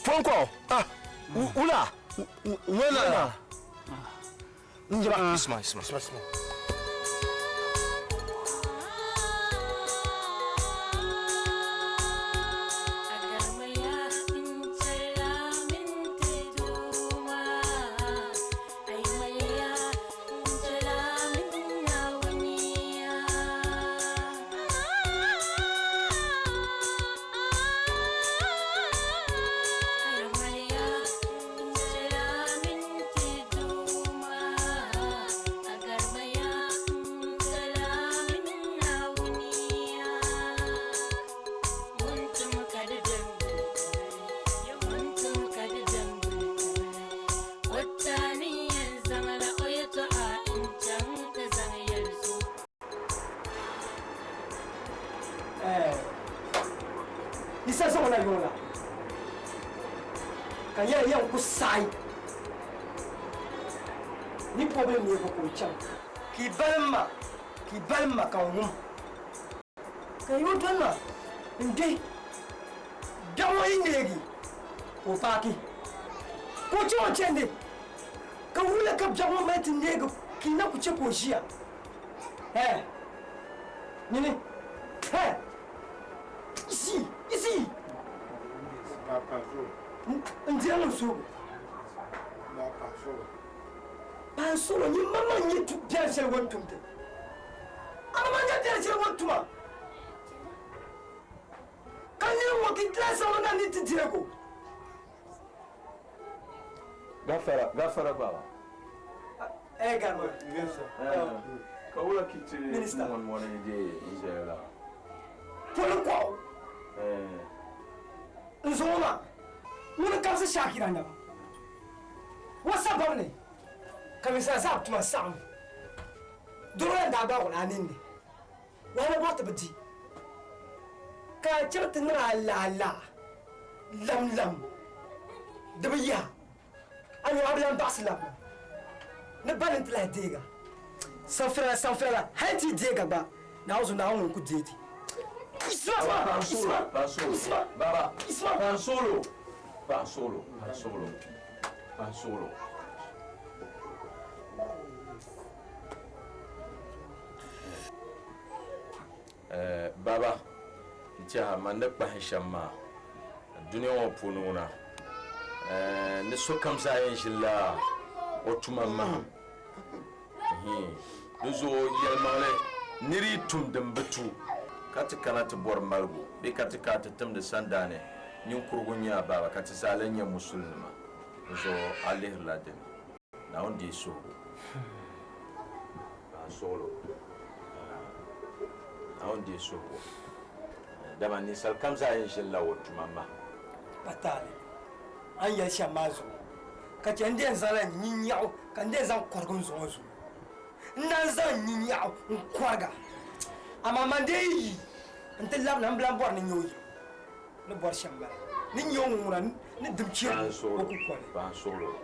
Fonko, ula, wena. Isma. Isa so na yola. Kaya yan ku sai. Ni problem ni ko ko chan. Ki balma ka wum. Kayo dona. Inde. Dawo indegi. Ko paki. Ko cho chende. Ka wula ka jamu met ndegi ki na ku che ko shia. Nini. Ici. Ndiano so. Pas solo ni mama ni tu bien chez wantumte. Ama manja bien chez wantuma. Kan ni wo ki classe wana ni titireko. Gafara baba. Garba. Kawula kiti mon je Israela. Pourquoi? Nzoma. Muna kamsa Shakira na. Wasa barne. Kamisa sa tuma sam. Dole da ba wala ninde. Wala wata bati. Ka cirta na la. Lam. Dabiya. Ayo ablan basla. ne balin tla dega sanfrela hanti dega ba na uzu na on ku deti Baba, pan solo. Baba, ja mande pahishama dunia wa pununa ne so kamsa inshilla otuma ma dozo yelmale niri tum dambatu kati kanata bor malgo be kati kata tum de sandane nyin kurgunya baba kati salanya musulma dozo alih laden na on di so solo na on di so dama ni sal kamsa inshilla otuma ma patale an yel shamazo ka tende zala nyinyao ka nde zan korgun zonzo nan zan nyinyao kwaga ama mandei ante lab nan blan bor ni nyoyi ne bor shamba ni nyongura ni dumchi ko ku kwale ba solo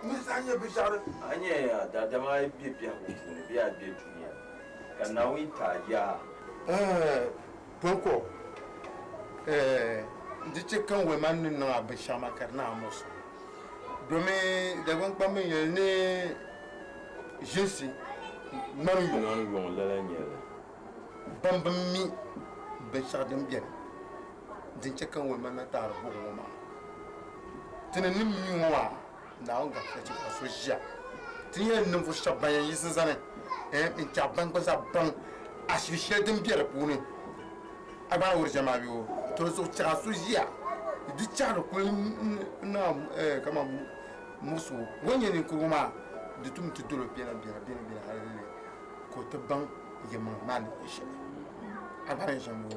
Nisanya bishara. Anya da dama biya hukuni biya duniya. Kana wita ya. Ponko. Ndiche kan we man na abishama karna amos. Domin da gon pamin yel ne jinsi nanu yon la nyela. Bambami bishara dem bien. Ndiche kan we man na tar bo ngoma. Tinani mi wa na on ga feti ko so jia. Tiye num fo shaban yi sinzane. In chaban ko sa ban ashishe dem biere puni. Aba wor jama biwo to so cha so jia. Di cha ko na kama musu wonye ni kuruma di tum ti dolo biena ko to ban yema man ishe. Aba jamu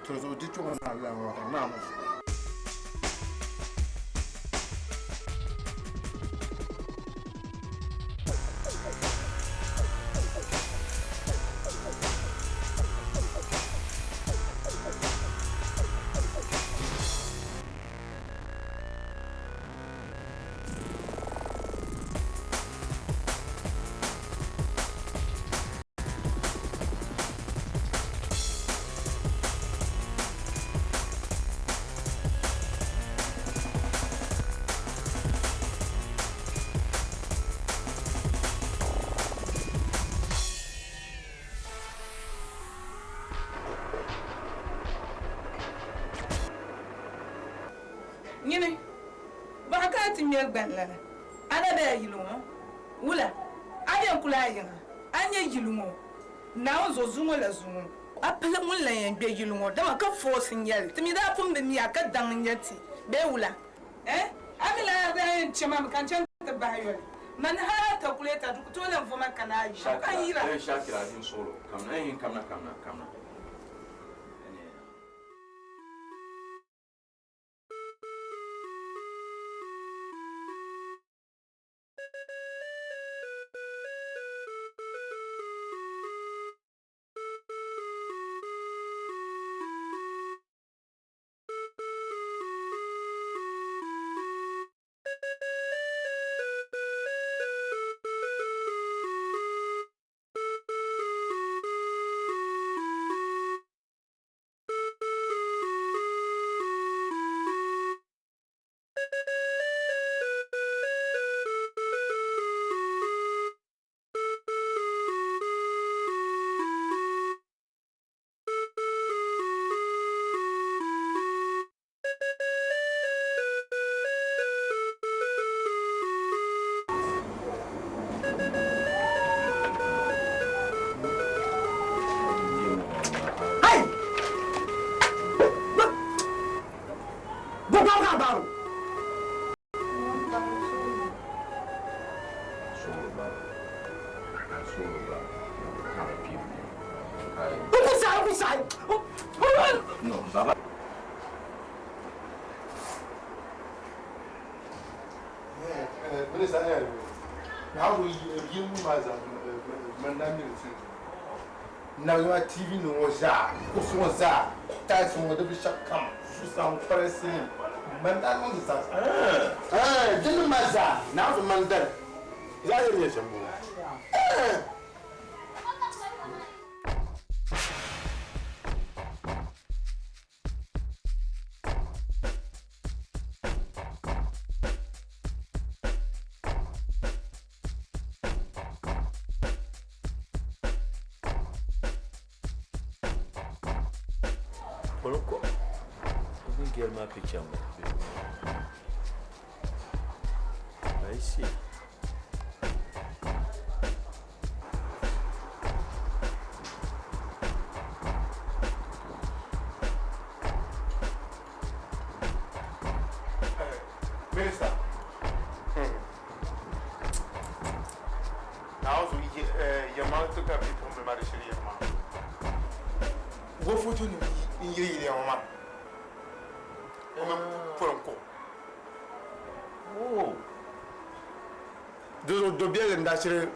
to so di chuma na la na musu. Nyine ba ka ti mi gbanla ana da yilumo wula aden kula yin anya yilumo na onzo zumo la zumo apala mun la yan be yilumo da ma ka force nyel ti mi da pum be mi aka dan nyati be wula amila da chema kan chan ta bayo man ha ta kule ta duk to lan fuma kana yi kan yira Shakira din solo kamna No, Baba. Minister, Now we you as a mandami. Now you are TV no was that. Was that? That's what the bishop come. Some person. Mandam on the side. Didn't matter. Now the mandam. That is a move. Poloko, you can get my picture. I see. Minister. Now, your mouth took up from the Marishia. Go for you in your mouth. Oh, Dobielli and Dasher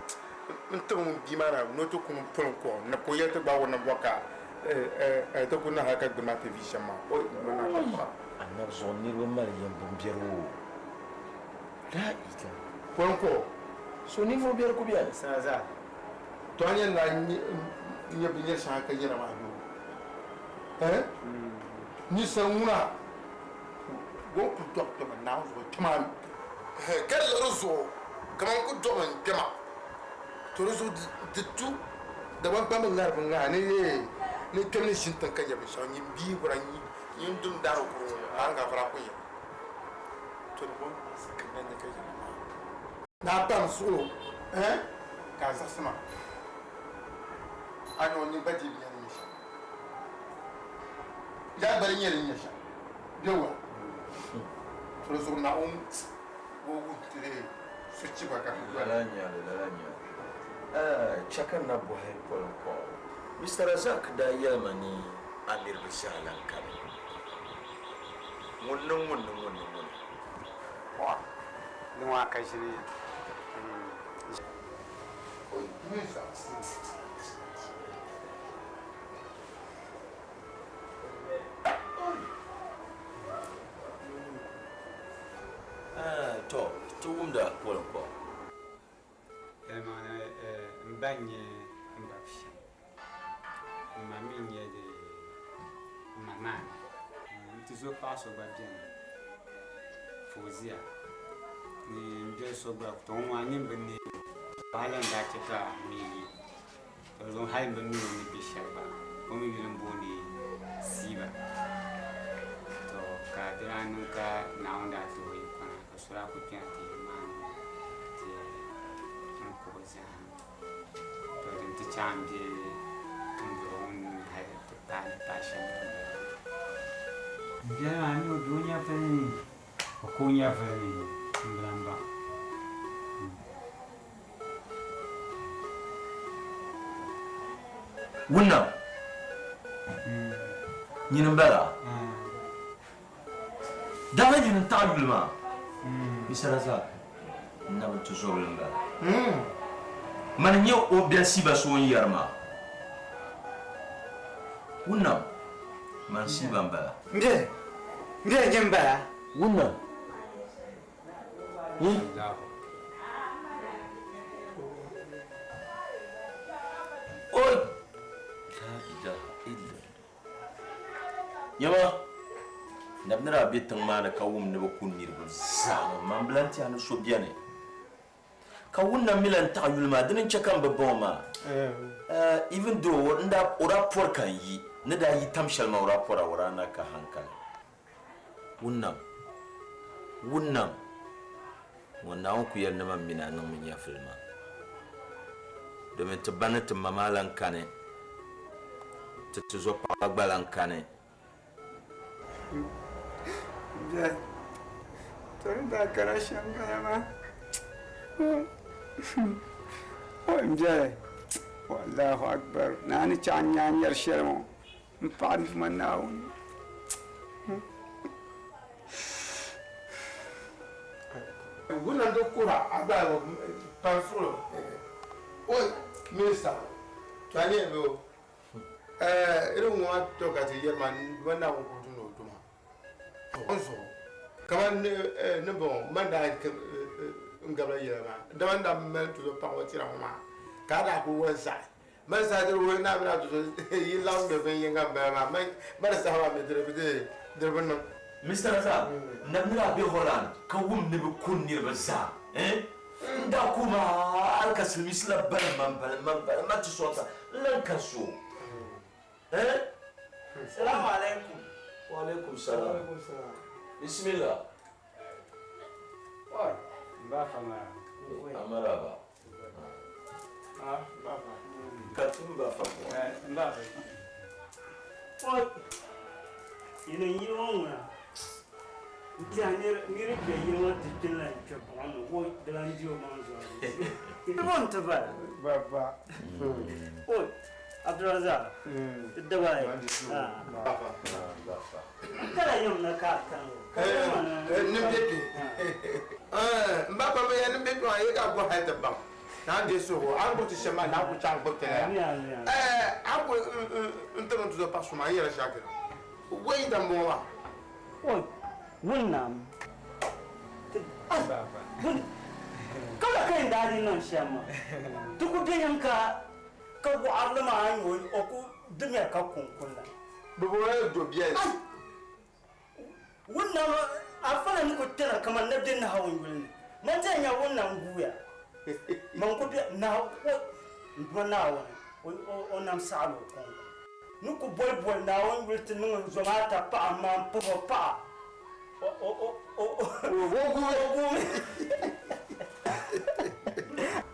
Gimana, no to come Ponko, Napoyeta Bawanabaka, I took on a hack at the Matavisha. I'm not so near Mariam Bombiero. That is Ponko. So, Nivo Bielcubia, Saza. Tony and I near Binesha Kayama. Eh? Nissamuna. Go to doctor now come on. Get a little so. Come on, good job and come up. To resolve the two, the one coming out of Nani, no commission to Kayamishan, you be where you do that Anga Frappy. To the one second indication. Now, done so, eh? Kazasma. I know nobody be an mission. That very near in mission. Do what? So now, go today. Switch back up. Lalanya. Chakana boy Poloko. Mr. Razak da Yamani Amir Bishalan Kami. One. What? No one can see. To whom the Poloko? Mbanye Mbafi. Mammy, my man. It is a pass over Jen. Fozia. Just so about one in Benin. Violent Dachaka, me. There was no high Benin in the Bishop. Only in Boni, Siva. So, Cadianuka now that way. So I could get the man. The charm the own head the passion. Yeah, I know Dunya Fanny or Conya Fanny in Bramba. Wuna Ninambella Darling in Tabulma, Mr. Razak, never to show him that. Manio Obiasiba so Yarma. Wuna Mansibamba. Gamba. Wuna. Oi. Yama. Nabnara bitang mana kawum ne bakun nirbu zama mamblanti anu sobiane. Kawunna milan ta yulma dinin chakan babban ma. Even though nda ora por kan yi ne da yi tamshal ma ora por ora na ka hankal. Wunnam wannan ku yar na mina nan mun ya filma. Domin tabbatar mamalan kane. Tuzo pa gbalan kane. Ja. Torun da karashan kayama. Mjay. Wallahu akbar. Nani chanyan yar shermo. Mparif manaun. Guna do kura aba Pansulo. Oi, Minister. Tani ebo. Ere mo to ka ti yerman wanda ko ko no tuma. Onso. Kaman ne bon manda ngabla yerma. Da wanda men to pa ko tira ma. Ka da ko wansa. Man sa de wo na bra to yi law de ben yenga ba ma. Man sa ha me de bonno. Mr. Azar, namira be holan ka wum ne be kun nirba za. Nda kuma alka silmisla balman ma ti sota lan kaso. Salam alaikum. Wa alaikum salam. Bismillah. Oi, mba fama. Amaraba. Baba. Katum ba fama. Mba. Oi. Yine yirona. Tiane mire be yirona titila chapano. Oi, delandio manzo. Ibon taba. Baba. Oi. Abdulrazak. Dabai. Baba. Kala yom na ka kan. Nimbeke. Mbaba me ya nimbeke wa yega go haita ba. Na de so ho an go ti shema na go chang bote ya. An go ntano to pa suma yera shakira. Wei da mo wa. Oi. Wunnam. Baba. Kala kan dali non shema. Tuku de yanka ka go arlama anyo oku dunya ka kunkulla. Bubu Dobielli. Wannan afala ni ko tera kamar na dinna hawon gulni man tanya wannan guya man ko na ko na o nam salo ko nuko bol na won gulti nun zomata pa amma po pa o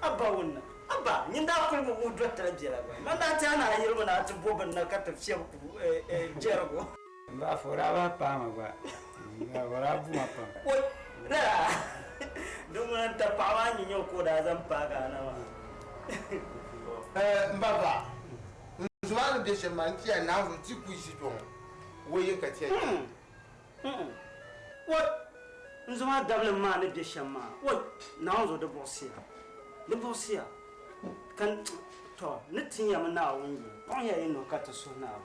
abba wannan abba ni da ko mu dotta jira ba man da ta na yirma na ta boban na ka tafiya ku jero Mba fora ba pama ba. Mba fora bu ma pa. Oi, na. Dungan ta pawa ni nyoko da zan paga na wa. Mbaba. Nzwana de shema ntia na zo ti ku isi to. Wo yin ka tie. What? Nzwana double man de shema. What? Na zo de bossia. De bossia. Kan to, nitin ya na wonyi. Pon ya yin no ka to so na wo.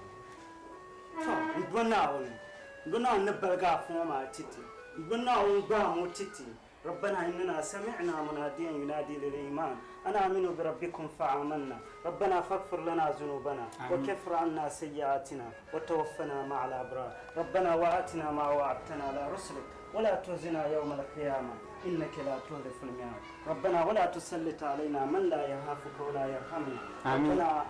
Ndona نبلغا فما تتي ndona وغا تتي ربنا إننا سمعنا مناديا ينادي للإيمان أنا آمنوا بربكم فآمنا ربنا فاغفر لنا ذنوبنا وكفر عنا سيئاتنا وتوفنا مع الأبرار ربنا وآتنا ما وعدتنا على رسلك ولا تخزنا يوم القيامة إنك لا تخلف الميعاد ربنا ولا تسلط علينا من لا يخافك ولا يرحمنا ربنا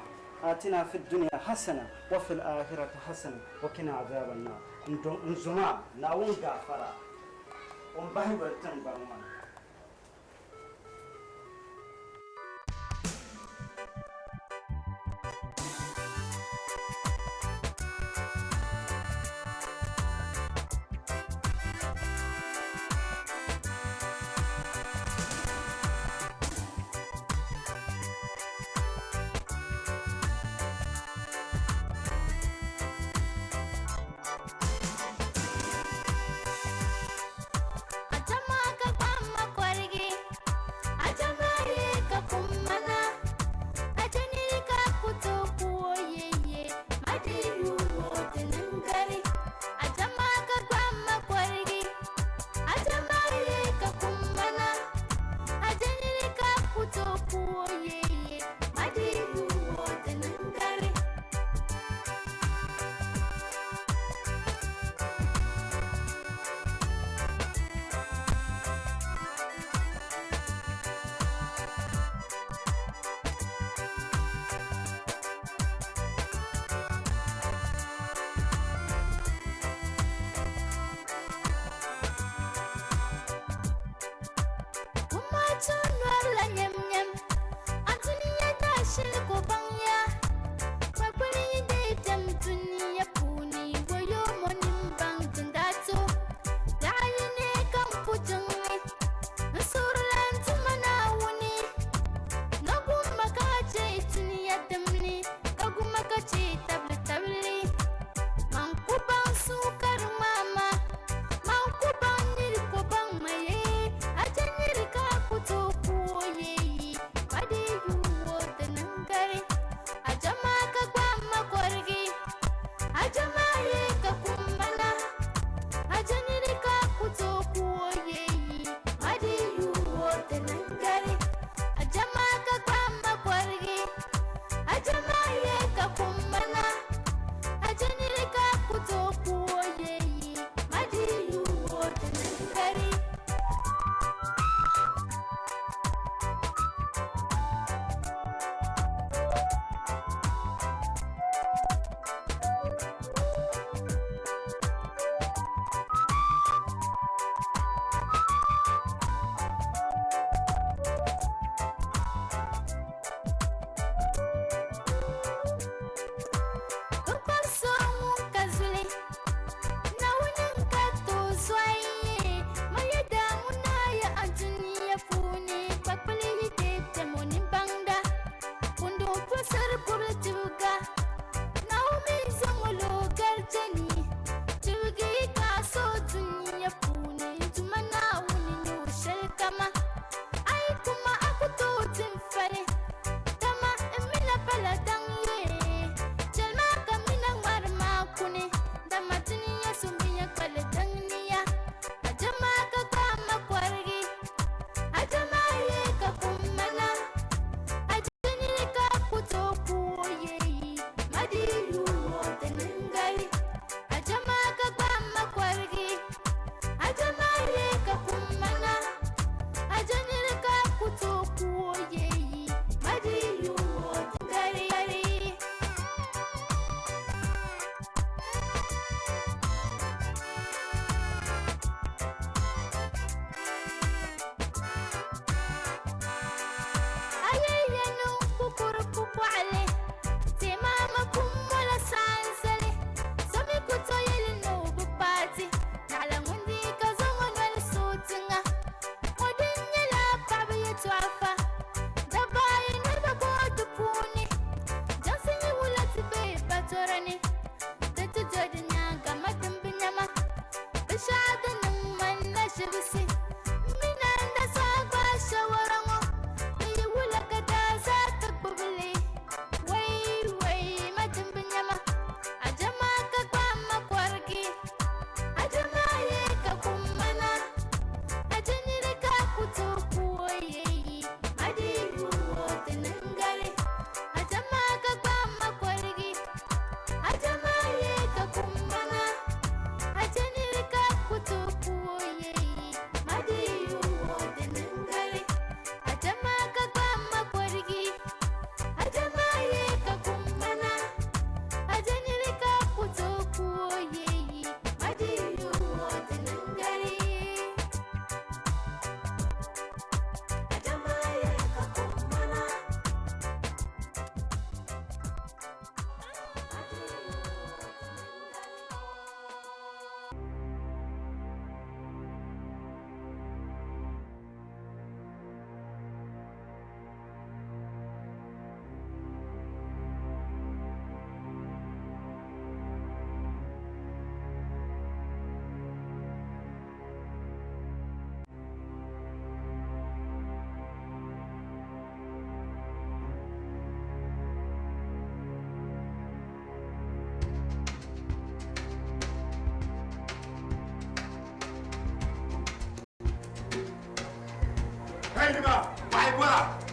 آتنا في الدنيا حسنة وفي الآخرة حسنة وقنا عذاب النار نزما ناون غافرا ومباهي برتن برمان Ajama ka Hey, Nima, bye, bye.